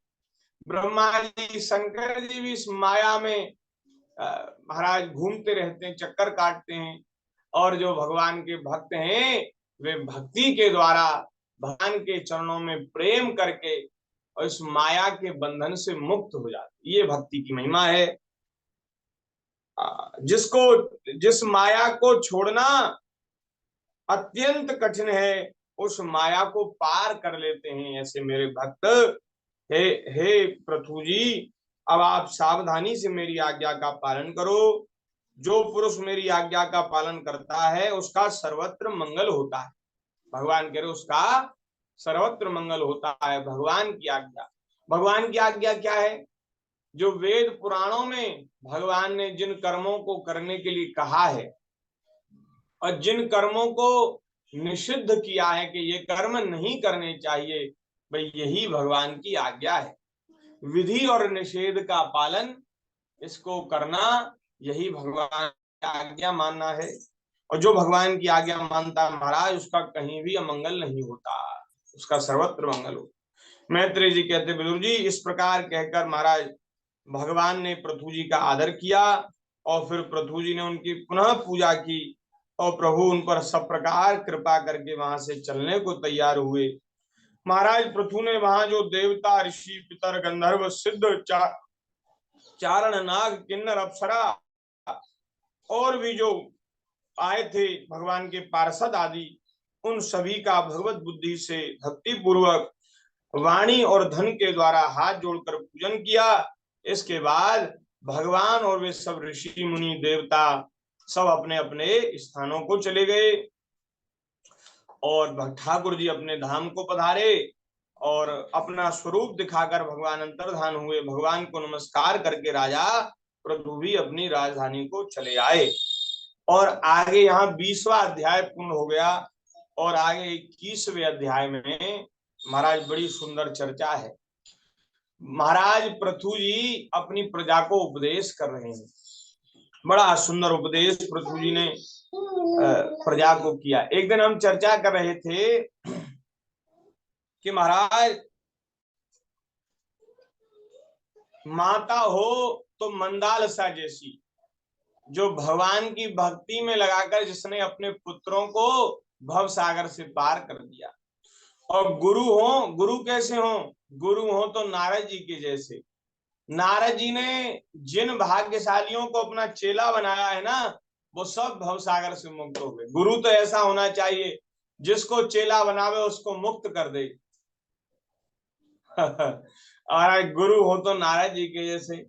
[SPEAKER 1] ब्रह्मा जी, शंकर जी भी इस माया में महाराज घूमते रहते हैं, चक्कर काटते हैं। और जो भगवान के भक्त हैं, वे भक्ति के द्वारा भगवान के चरणों में प्रेम करके और इस माया के बंधन से मुक्त हो जाते। ये भक्ति की महिमा है। जिस माया को छोड़ना अत्यंत कठिन है, उस माया को पार कर लेते हैं ऐसे मेरे भक्त। हे हे पृथु जी, अब आप सावधानी से मेरी आज्ञा का पालन करो। जो पुरुष मेरी आज्ञा का पालन करता है उसका सर्वत्र मंगल होता है। भगवान कह रहे उसका सर्वत्र मंगल होता है। भगवान की आज्ञा क्या है? जो वेद पुराणों में भगवान ने जिन कर्मों को करने के लिए कहा है और जिन कर्मों को निषिद्ध किया है कि ये कर्म नहीं करने चाहिए, भाई यही भगवान की आज्ञा है। विधि और निषेध का पालन, इसको करना, यही भगवान की आज्ञा मानना है। और जो भगवान की आज्ञा मानता है महाराज, उसका कहीं भी अमंगल नहीं होता, उसका सर्वत्र मंगल हो। मैत्रेय जी कहते, विदुर जी, इस प्रकार कहकर महाराज भगवान ने पृथु जी का आदर किया और फिर पृथु जी ने उनकी पुनः पूजा की और प्रभु उन पर सब प्रकार कृपा करके वहां से चलने को तैयार हुए। महाराज पृथु ने वहां जो देवता, ऋषि, पितर, गंधर्व, सिद्ध, चारण, नाग, किन्नर, अप्सरा और भी जो आए थे भगवान के पार्षद आदि, उन सभी का भगवत बुद्धि से भक्ति पूर्वक वाणी और धन के द्वारा हाथ जोड़कर पूजन किया। इसके बाद भगवान और वे सब ऋषि मुनि देवता सब अपने अपने स्थानों को चले गए और ठाकुर जी अपने धाम को पधारे और अपना स्वरूप दिखाकर भगवान अंतर्धान हुए। भगवान को नमस्कार करके राजा पृथु भी अपनी राजधानी को चले आए। और आगे यहाँ 20वां अध्याय पूर्ण हो गया और आगे 21वें अध्याय में महाराज बड़ी सुंदर चर्चा है। महाराज पृथु जी अपनी प्रजा को उपदेश कर रहे हैं। बड़ा सुंदर उपदेश पृथु जी ने प्रजा को किया। एक दिन हम चर्चा कर रहे थे कि महाराज माता हो तो मंदालसा जैसी, जो भगवान की भक्ति में लगाकर जिसने अपने पुत्रों को भव सागर से पार कर दिया। और गुरु हो, गुरु कैसे हो? गुरु हो तो नारद जी के जैसे। नारद जी ने जिन भाग्यशालियों को अपना चेला बनाया है ना, वो सब भव सागर से मुक्त हो गए। गुरु तो ऐसा होना चाहिए जिसको चेला बनावे उसको मुक्त कर दे। और गुरु हो तो नारद जी के जैसे।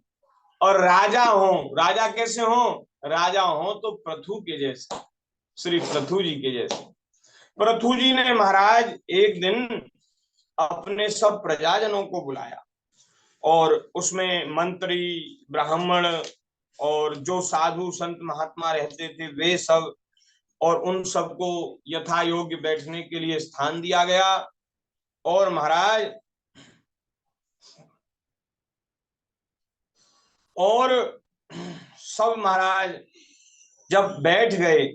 [SPEAKER 1] और राजा हो, राजा कैसे हो? राजा हो तो पृथु के जैसे, श्री पृथु जी के जैसे। पृथु जी ने महाराज एक दिन अपने सब प्रजाजनों को बुलाया और उसमें मंत्री, ब्राह्मण और जो साधु संत महात्मा रहते थे वे सब, और उन सबको यथा योग्य बैठने के लिए स्थान दिया गया। और महाराज और सब महाराज जब बैठ गए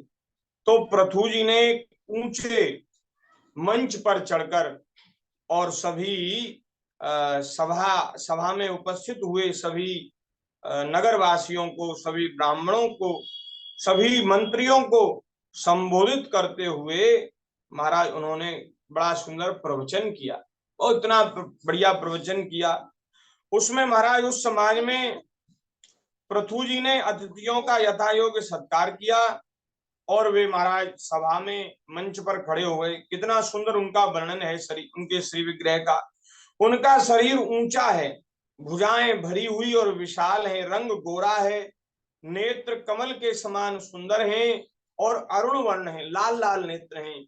[SPEAKER 1] तो पृथु जी ने ऊंचे मंच पर चढ़कर और सभी सभा में उपस्थित हुए सभी नगरवासियों को, सभी ब्राह्मणों को, सभी मंत्रियों को संबोधित करते हुए महाराज उन्होंने बड़ा सुंदर प्रवचन किया और इतना बढ़िया प्रवचन किया। उसमें महाराज उस समाज में पृथु जी ने अतिथियों का यथायोग्य सत्कार किया और वे महाराज सभा में मंच पर खड़े हो गए। कितना सुंदर उनका वर्णन है शरीर, उनके श्री विग्रह का। उनका शरीर ऊंचा है, भुजाएं भरी हुई और विशाल है, रंग गोरा है, नेत्र कमल के समान सुंदर हैं और अरुण वर्ण है, लाल लाल नेत्र हैं,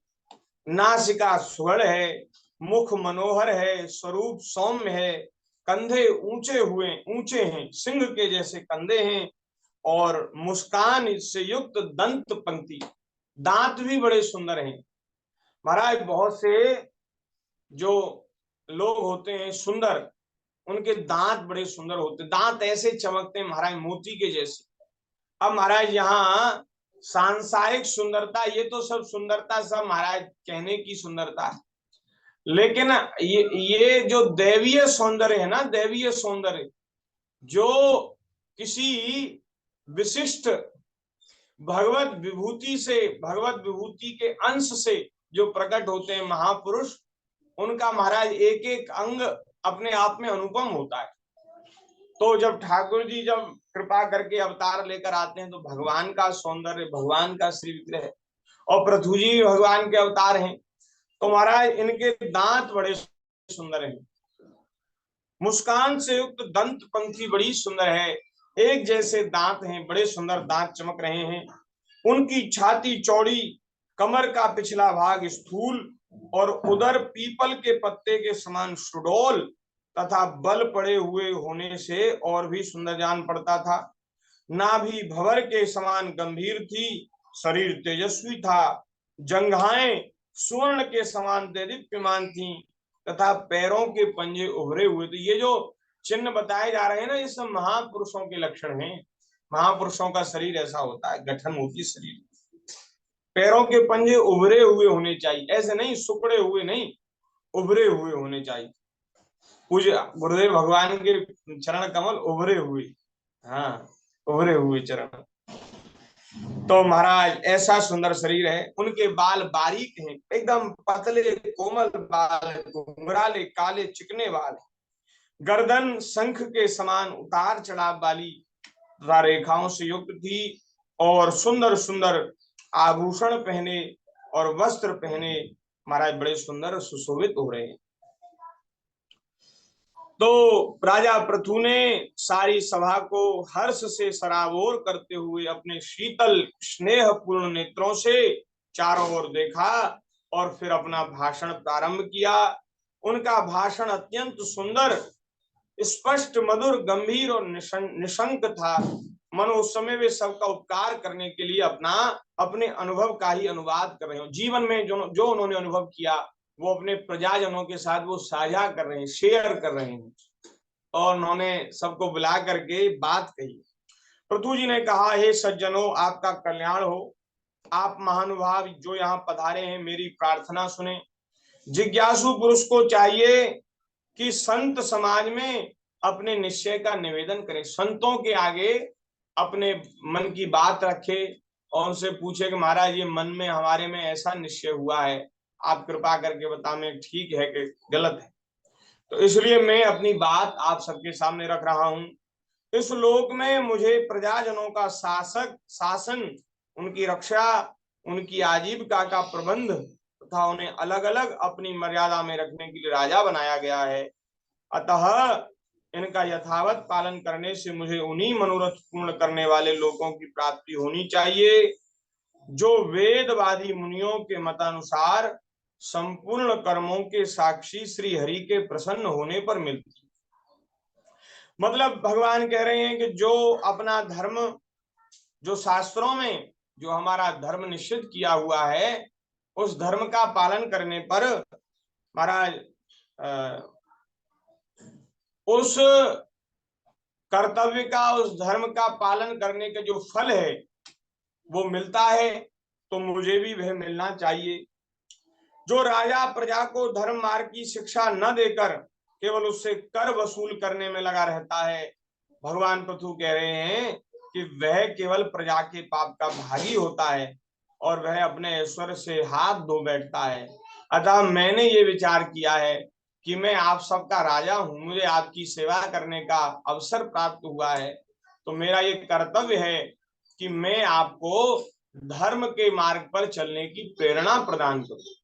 [SPEAKER 1] नासिका सुगढ़ है, मुख मनोहर है, स्वरूप सौम्य है, कंधे ऊंचे हैं, सिंह के जैसे कंधे हैं और मुस्कान से युक्त दंत पंक्ति, दांत भी बड़े सुंदर हैं। महाराज बहुत से जो लोग होते हैं सुंदर, उनके दांत बड़े सुंदर होते, दांत ऐसे चमकते हैं महाराज मोती के जैसे। अब महाराज यहाँ सांसारिक सुंदरता, ये तो सब सुंदरता सब महाराज कहने की सुंदरता है, लेकिन ये जो दैवीय सौंदर्य है ना, दैवीय सौंदर्य जो किसी विशिष्ट भगवत विभूति से, भगवत विभूति के अंश से जो प्रकट होते हैं महापुरुष, उनका महाराज एक एक अंग अपने आप में अनुपम होता है। तो जब ठाकुर जी जब कृपा करके अवतार लेकर आते हैं तो भगवान का सौंदर्य, भगवान का श्री विग्रह, और पृथु जी भगवान के अवतार हैं, तो महाराज इनके दांत बड़े सुंदर हैं, मुस्कान से युक्त दंत पंक्ति बड़ी सुंदर है, एक जैसे दांत हैं, बड़े सुंदर दांत चमक रहे हैं। उनकी छाती चौड़ी, कमर का पिछला भाग स्थूल और उदर पीपल के पत्ते के समान सुडौल तथा बल पड़े हुए होने से और भी सुंदर जान पड़ता था। नाभि भंवर के समान गंभीर थी, शरीर तेजस्वी था, जंघाएं स्वर्ण के समान देदीप्यमान थी तथा पैरों के पंजे उभरे हुए थे। ये जो चिन्ह बताए जा रहे हैं ना, ये सब महापुरुषों के लक्षण हैं। महापुरुषों का शरीर ऐसा होता है, गठन होती शरीर, पैरों के पंजे उभरे हुए होने चाहिए, ऐसे नहीं सुकड़े हुए नहीं, उभरे हुए होने चाहिए। पूज्य गुरुदेव भगवान के चरण कमल उभरे हुए, हाँ उभरे हुए चरण। तो महाराज ऐसा सुंदर शरीर है। उनके बाल बारीक हैं, एकदम पतले कोमल बाल, घुंघराले काले चिकने बाल, गर्दन शंख के समान उतार चढ़ाव वाली रेखाओं से युक्त थी और सुंदर सुंदर आभूषण पहने और वस्त्र पहने महाराज बड़े सुंदर सुशोभित हो रहे हैं। तो राजा पृथु ने सारी सभा को हर्ष से सराबोर करते हुए अपने शीतल स्नेहपूर्ण नेत्रों से चारों ओर देखा और फिर अपना भाषण प्रारंभ किया। उनका भाषण अत्यंत सुंदर, स्पष्ट, मधुर, गंभीर और निशंक था। मनो उस समय वे सबका उपकार करने के लिए अपने अनुभव का ही अनुवाद कर रहे हो। जीवन में जो उन्होंने अनुभव किया वो अपने प्रजाजनों के साथ वो साझा कर रहे हैं, शेयर कर रहे हैं। और उन्होंने सबको बुला करके बात कही। पृथु जी ने कहा, हे सज्जनों, आपका कल्याण हो। आप महानुभाव जो यहाँ पधारे हैं, मेरी प्रार्थना सुने। जिज्ञासु पुरुष को चाहिए कि संत समाज में अपने निश्चय का निवेदन करें, संतों के आगे अपने मन की बात रखे और उनसे पूछे कि महाराज ये मन में हमारे में ऐसा निश्चय हुआ है, आप कृपा करके बताएं ठीक है कि गलत है। तो इसलिए मैं अपनी बात आप सबके सामने रख रहा हूं। इस लोक में मुझे प्रजाजनों का शासन, उनकी रक्षा, उनकी आजीविका का प्रबंध तथा उन्हें अलग अलग अपनी मर्यादा में रखने के लिए राजा बनाया गया है। अतः इनका यथावत पालन करने से मुझे उन्हीं मनोरथ पूर्ण करने वाले लोगों की प्राप्ति होनी चाहिए जो वेदवादी मुनियों के मतानुसार संपूर्ण कर्मों के साक्षी श्री हरि के प्रसन्न होने पर मिलती। मतलब भगवान कह रहे हैं कि जो अपना धर्म, जो शास्त्रों में जो हमारा धर्म निश्चित किया हुआ है, उस धर्म का पालन करने पर महाराज उस कर्तव्य का, उस धर्म का पालन करने का जो फल है वो मिलता है, तो मुझे भी वह मिलना चाहिए। जो राजा प्रजा को धर्म मार्ग की शिक्षा न देकर केवल उससे कर वसूल करने में लगा रहता है, भगवान पृथु कह रहे हैं कि वह केवल प्रजा के पाप का भागी होता है और वह अपने ऐश्वर्य से हाथ धो बैठता है। अतः मैंने ये विचार किया है कि मैं आप सबका राजा हूं, मुझे आपकी सेवा करने का अवसर प्राप्त हुआ है, तो मेरा ये कर्तव्य है कि मैं आपको धर्म के मार्ग पर चलने की प्रेरणा प्रदान करूं।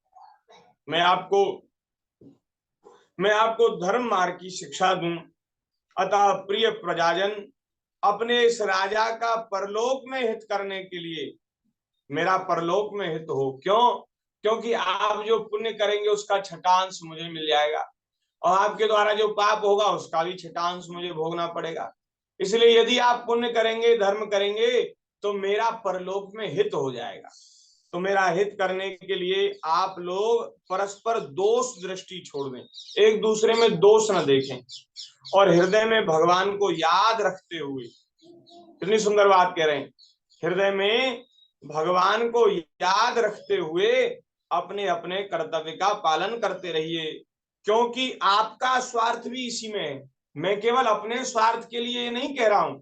[SPEAKER 1] मैं आपको धर्म मार्ग की शिक्षा दूं। अतः प्रिय प्रजाजन, अपने इस राजा का परलोक में हित करने के लिए मेरा परलोक में हित हो। क्यों? क्योंकि आप जो पुण्य करेंगे उसका छठांश मुझे मिल जाएगा और आपके द्वारा जो पाप होगा उसका भी छठांश मुझे भोगना पड़ेगा। इसलिए यदि आप पुण्य करेंगे, धर्म करेंगे, तो मेरा परलोक में हित हो जाएगा। तो मेरा हित करने के लिए आप लोग परस्पर दोष दृष्टि छोड़ दें, एक दूसरे में दोष न देखें और हृदय में भगवान को याद रखते हुए, कितनी सुंदर बात कह रहे हैं, हृदय में भगवान को याद रखते हुए अपने अपने कर्तव्य का पालन करते रहिए। क्योंकि आपका स्वार्थ भी इसी में है। मैं केवल अपने स्वार्थ के लिए नहीं कह रहा हूं,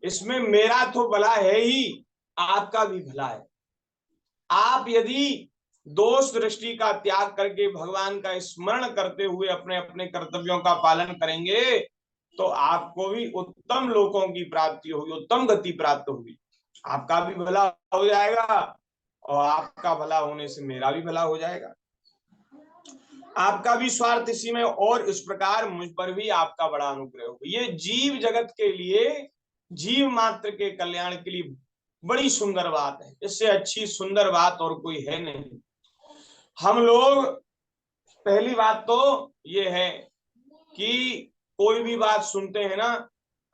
[SPEAKER 1] इसमें मेरा तो भला है ही, आपका भी भला है। आप यदि दोष दृष्टि का त्याग करके भगवान का स्मरण करते हुए अपने अपने कर्तव्यों का पालन करेंगे तो आपको भी उत्तम लोकों की प्राप्ति होगी, उत्तम गति प्राप्त होगी, आपका भी भला हो जाएगा और आपका भला होने से मेरा भी भला हो जाएगा। आपका भी स्वार्थ इसी में और इस प्रकार मुझ पर भी आपका बड़ा अनुग्रह होगा। ये जीव जगत के लिए, जीव मात्र के कल्याण के लिए बड़ी सुंदर बात है। इससे अच्छी सुंदर बात और कोई है नहीं। हम लोग, पहली बात तो ये है कि कोई भी बात सुनते हैं ना,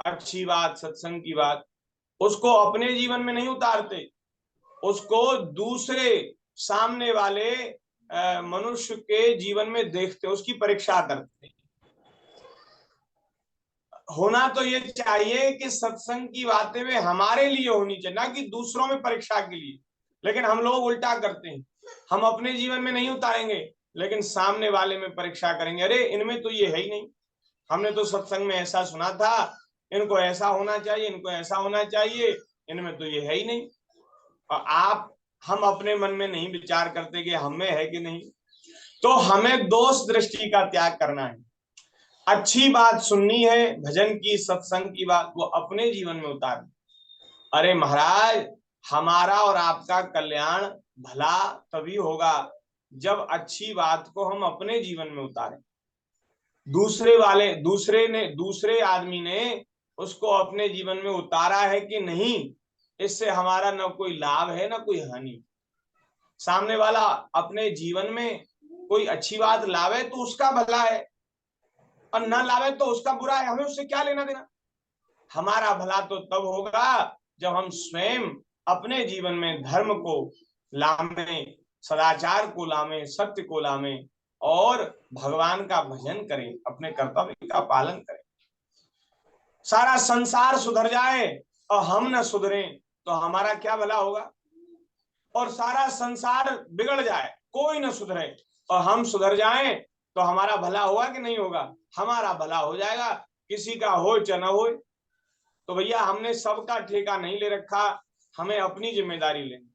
[SPEAKER 1] अच्छी बात, सत्संग की बात, उसको अपने जीवन में नहीं उतारते, उसको दूसरे सामने वाले मनुष्य के जीवन में देखते, उसकी परीक्षा करते। होना तो ये चाहिए कि सत्संग की बातें वे हमारे लिए होनी चाहिए, ना कि दूसरों में परीक्षा के लिए। लेकिन हम लोग उल्टा करते हैं, हम अपने जीवन में नहीं उतारेंगे लेकिन सामने वाले में परीक्षा करेंगे। अरे इनमें तो ये है ही नहीं, हमने तो सत्संग में ऐसा सुना था, इनको ऐसा होना चाहिए, इनको ऐसा होना चाहिए, इनमें तो ये है ही नहीं। और हम अपने मन में नहीं विचार करते कि हम में है कि नहीं। तो हमें दोष दृष्टि का त्याग करना है। अच्छी बात सुननी है, भजन की, सत्संग की बात, वो अपने जीवन में उतारनी। अरे महाराज, हमारा और आपका कल्याण भला तभी होगा जब अच्छी बात को हम अपने जीवन में उतारें। दूसरे आदमी ने उसको अपने जीवन में उतारा है कि नहीं, इससे हमारा न कोई लाभ है न कोई हानि। सामने वाला अपने जीवन में कोई अच्छी बात लावे तो उसका भला है, और न लावे तो उसका बुरा है, हमें उससे क्या लेना देना। हमारा भला तो तब होगा जब हम स्वयं अपने जीवन में धर्म को लावे, सदाचार को लावे, सत्य को लावे, और भगवान का भजन करें, अपने कर्तव्य का पालन करें। सारा संसार सुधर जाए और हम न सुधरे तो हमारा क्या भला होगा। और सारा संसार बिगड़ जाए, कोई न सुधरे और हम सुधर जाएं तो हमारा भला होगा कि नहीं होगा। हमारा भला हो जाएगा, किसी का हो चाहे न हो। तो भैया हमने सबका ठेका नहीं ले रखा, हमें अपनी जिम्मेदारी लेनी।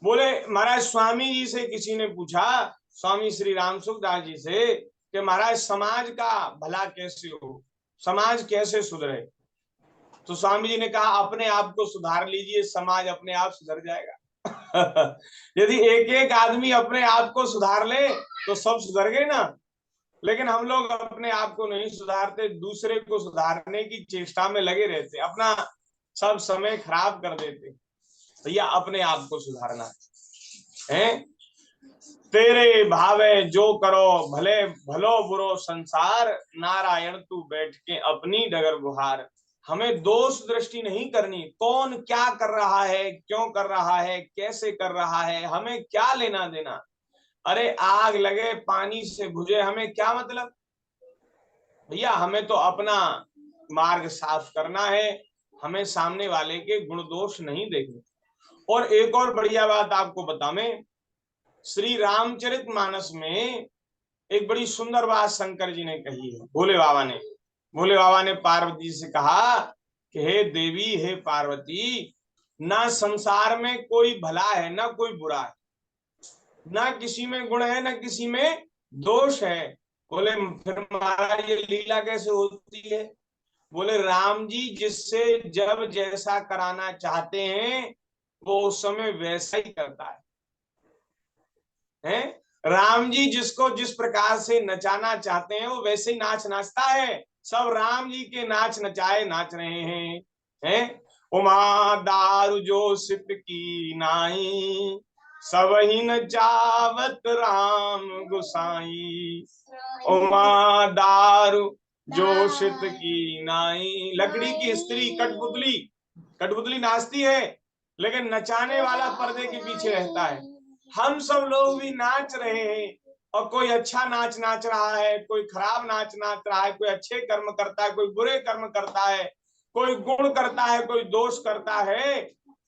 [SPEAKER 1] बोले महाराज स्वामी जी से किसी ने पूछा, स्वामी श्री राम सुखदास जी से, कि महाराज समाज का भला कैसे हो, समाज कैसे सुधरे। तो स्वामी जी ने कहा अपने आप को सुधार लीजिए, समाज अपने आप सुधर जाएगा। यदि एक एक आदमी अपने आप को सुधार ले तो सब सुधर गए ना। लेकिन हम लोग अपने आप को नहीं सुधारते, दूसरे को सुधारने की चेष्टा में लगे रहते, अपना सब समय खराब कर देते। भैया अपने आप को सुधारना है। तेरे भावे जो करो भले भलो बुरो संसार, नारायण तू बैठ के अपनी डगर गुहार। हमें दोष दृष्टि नहीं करनी, कौन क्या कर रहा है, क्यों कर रहा है, कैसे कर रहा है, हमें क्या लेना देना। अरे आग लगे पानी से बुझे, हमें क्या मतलब। भैया हमें तो अपना मार्ग साफ करना है, हमें सामने वाले के गुण दोष नहीं देखने। और एक और बढ़िया बात आपको बतावें, श्री रामचरित मानस में एक बड़ी सुंदर बात शंकर जी ने कही है। भोले बाबा ने पार्वती से कहा कि हे देवी, हे पार्वती, ना संसार में कोई भला है ना कोई बुरा है, ना किसी में गुण है ना किसी में दोष है। बोले फिर महाराज ये लीला कैसे होती है। बोले राम जी जिससे जब जैसा कराना चाहते हैं वो उस समय वैसा ही करता है। राम जी जिसको जिस प्रकार से नचाना चाहते हैं वो वैसे ही नाच नाचता है। सब राम जी के नाच नचाए नाच रहे हैं। उमा दारू जो सिप की नाई, सब ही नचावत राम गुसाई। उमा दारू जो सिप की नाई, लकड़ी की स्त्री कठपुतली नाचती है, लेकिन नचाने वाला पर्दे के पीछे रहता है। हम सब लोग भी नाच रहे हैं, और कोई अच्छा नाच नाच रहा है, कोई खराब नाच नाच रहा है, कोई अच्छे कर्म करता है, कोई बुरे कर्म करता है, कोई गुण करता है, कोई दोष करता है।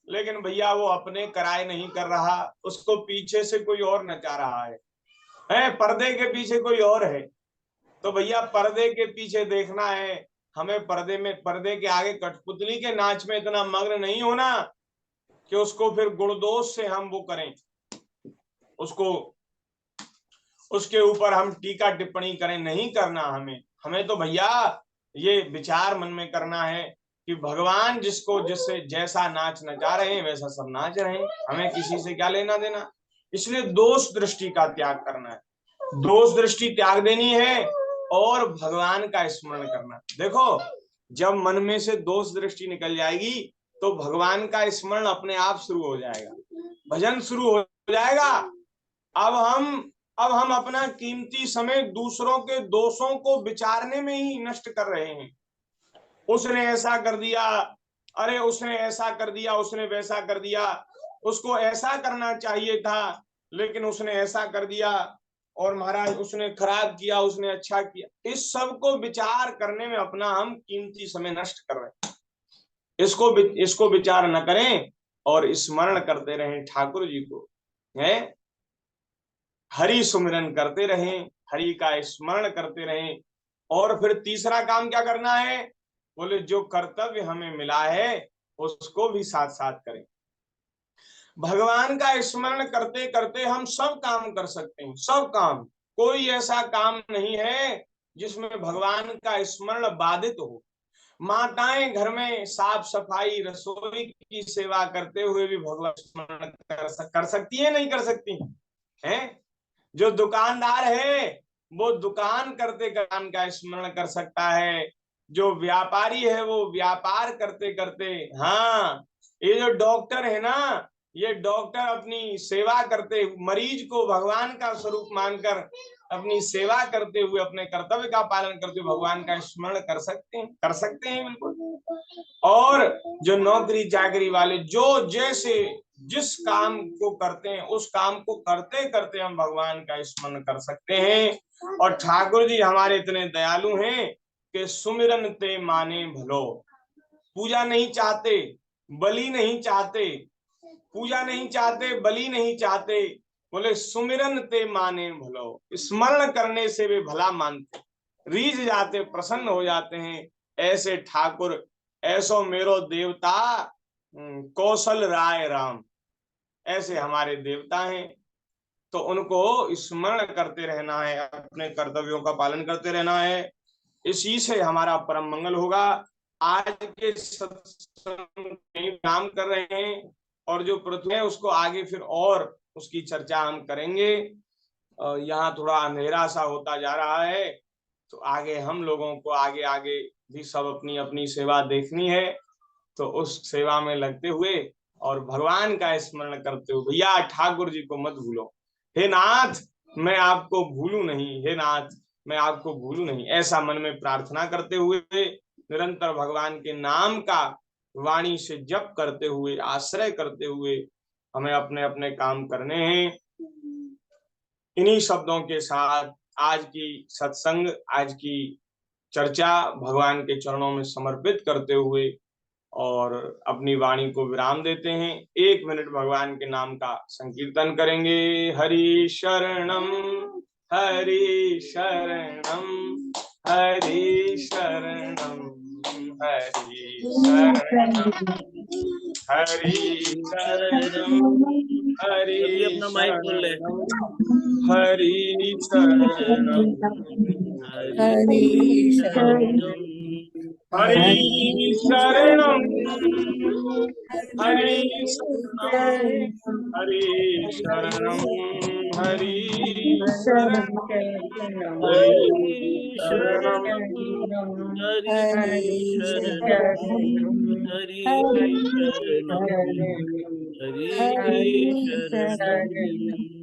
[SPEAKER 1] लेकिन भैया वो अपने कराए नहीं कर रहा, उसको पीछे से कोई और नचा रहा है, पर्दे के पीछे कोई और है। तो भैया पर्दे के पीछे देखना है, हमें पर्दे के आगे कठपुतली के नाच में इतना मग्न नहीं होना कि उसको फिर गुण दोष से हम वो करें, उसको उसके ऊपर हम टीका टिप्पणी करें, नहीं करना हमें तो भैया ये विचार मन में करना है कि भगवान जिसको जिससे जैसा नाच नचा रहे हैं वैसा सब नाच रहे हैं, हमें किसी से क्या लेना देना। इसलिए दोष दृष्टि का त्याग करना है, दोष दृष्टि त्याग देनी है और भगवान का स्मरण करना। देखो जब मन में से दोष दृष्टि निकल जाएगी तो भगवान का स्मरण अपने आप शुरू हो जाएगा, भजन शुरू हो जाएगा। अब हम अपना कीमती समय दूसरों के दोषों को विचारने में ही नष्ट कर रहे हैं। उसने ऐसा कर दिया, अरे उसने ऐसा कर दिया, उसने वैसा कर दिया, उसको ऐसा करना चाहिए था लेकिन उसने ऐसा कर दिया, और महाराज उसने खराब किया, उसने अच्छा किया। इस सब को विचार करने में अपना हम कीमती समय नष्ट कर रहे हैं। इसको विचार न करें और स्मरण करते रहें ठाकुर जी को, है हरि सुमिरन करते रहें, हरि का स्मरण करते रहें। और फिर तीसरा काम क्या करना है, बोले जो कर्तव्य हमें मिला है उसको भी साथ साथ करें। भगवान का स्मरण करते करते हम सब काम कर सकते हैं, सब काम, कोई ऐसा काम नहीं है जिसमें भगवान का स्मरण बाधित हो। माताएं घर में साफ सफाई रसोई की सेवा करते हुए भी भगवान स्मरण कर सकती है, नहीं कर सकती हैं? जो दुकानदार है वो दुकान करते भगवान का स्मरण कर सकता है, जो व्यापारी है वो व्यापार करते करते, हाँ ये जो डॉक्टर है ना ये डॉक्टर अपनी सेवा करते, मरीज को भगवान का स्वरूप मानकर अपनी सेवा करते हुए, अपने कर्तव्य का पालन करते हुए भगवान का स्मरण कर सकते हैं बिल्कुल। और जो नौकरी चाकरी वाले जो जैसे जिस काम को करते हैं उस काम को करते करते हम भगवान का स्मरण कर सकते हैं। और ठाकुर जी हमारे इतने दयालु हैं कि सुमिरन ते माने भलो, पूजा नहीं चाहते, बलि नहीं चाहते, पूजा नहीं चाहते, बलि नहीं चाहते, बोले सुमिरन ते माने भलो, स्मरण करने से वे भला मानते, रीझ जाते, प्रसन्न हो जाते हैं। ऐसे ठाकुर, ऐसो मेरो देवता कौशल राय राम, ऐसे हमारे देवता हैं। तो उनको स्मरण करते रहना है, अपने कर्तव्यों का पालन करते रहना है, इसी से हमारा परम मंगल होगा। आज के सत्संग काम कर रहे हैं और जो पृथ्वी है उसको आगे फिर और उसकी चर्चा हम करेंगे। यहाँ थोड़ा अंधेरा सा होता जा रहा है, तो आगे हम लोगों को आगे आगे भी सब अपनी अपनी सेवा देखनी है। तो उस सेवा में लगते हुए और भगवान का स्मरण करते हुए, भैया ठाकुर जी को मत भूलो, हे नाथ मैं आपको भूलू नहीं, हे नाथ मैं आपको भूलू नहीं, ऐसा मन में प्रार्थना करते हुए निरंतर भगवान के नाम का वाणी से जप करते हुए, आश्रय करते हुए हमें अपने अपने काम करने हैं। इन्हीं शब्दों के साथ आज की सत्संग, आज की चर्चा भगवान के चरणों में समर्पित करते हुए और अपनी वाणी को विराम देते हैं। 1 मिनट भगवान के नाम का संकीर्तन करेंगे। हरि शरणम, हरि शरणम, हरि शरणम, हरि शरणम, हरि शरणम, हरि
[SPEAKER 2] सभी अपना माइक खोल ले।
[SPEAKER 1] शरणम, हरि शरणम,
[SPEAKER 2] हरि शरणम,
[SPEAKER 1] हरि शरणम, हरि शरणम, हरि शरणम, हरि शरणम, हरि शरणम,
[SPEAKER 2] हरि शरणम, हरि शरणम, हरि शरणम।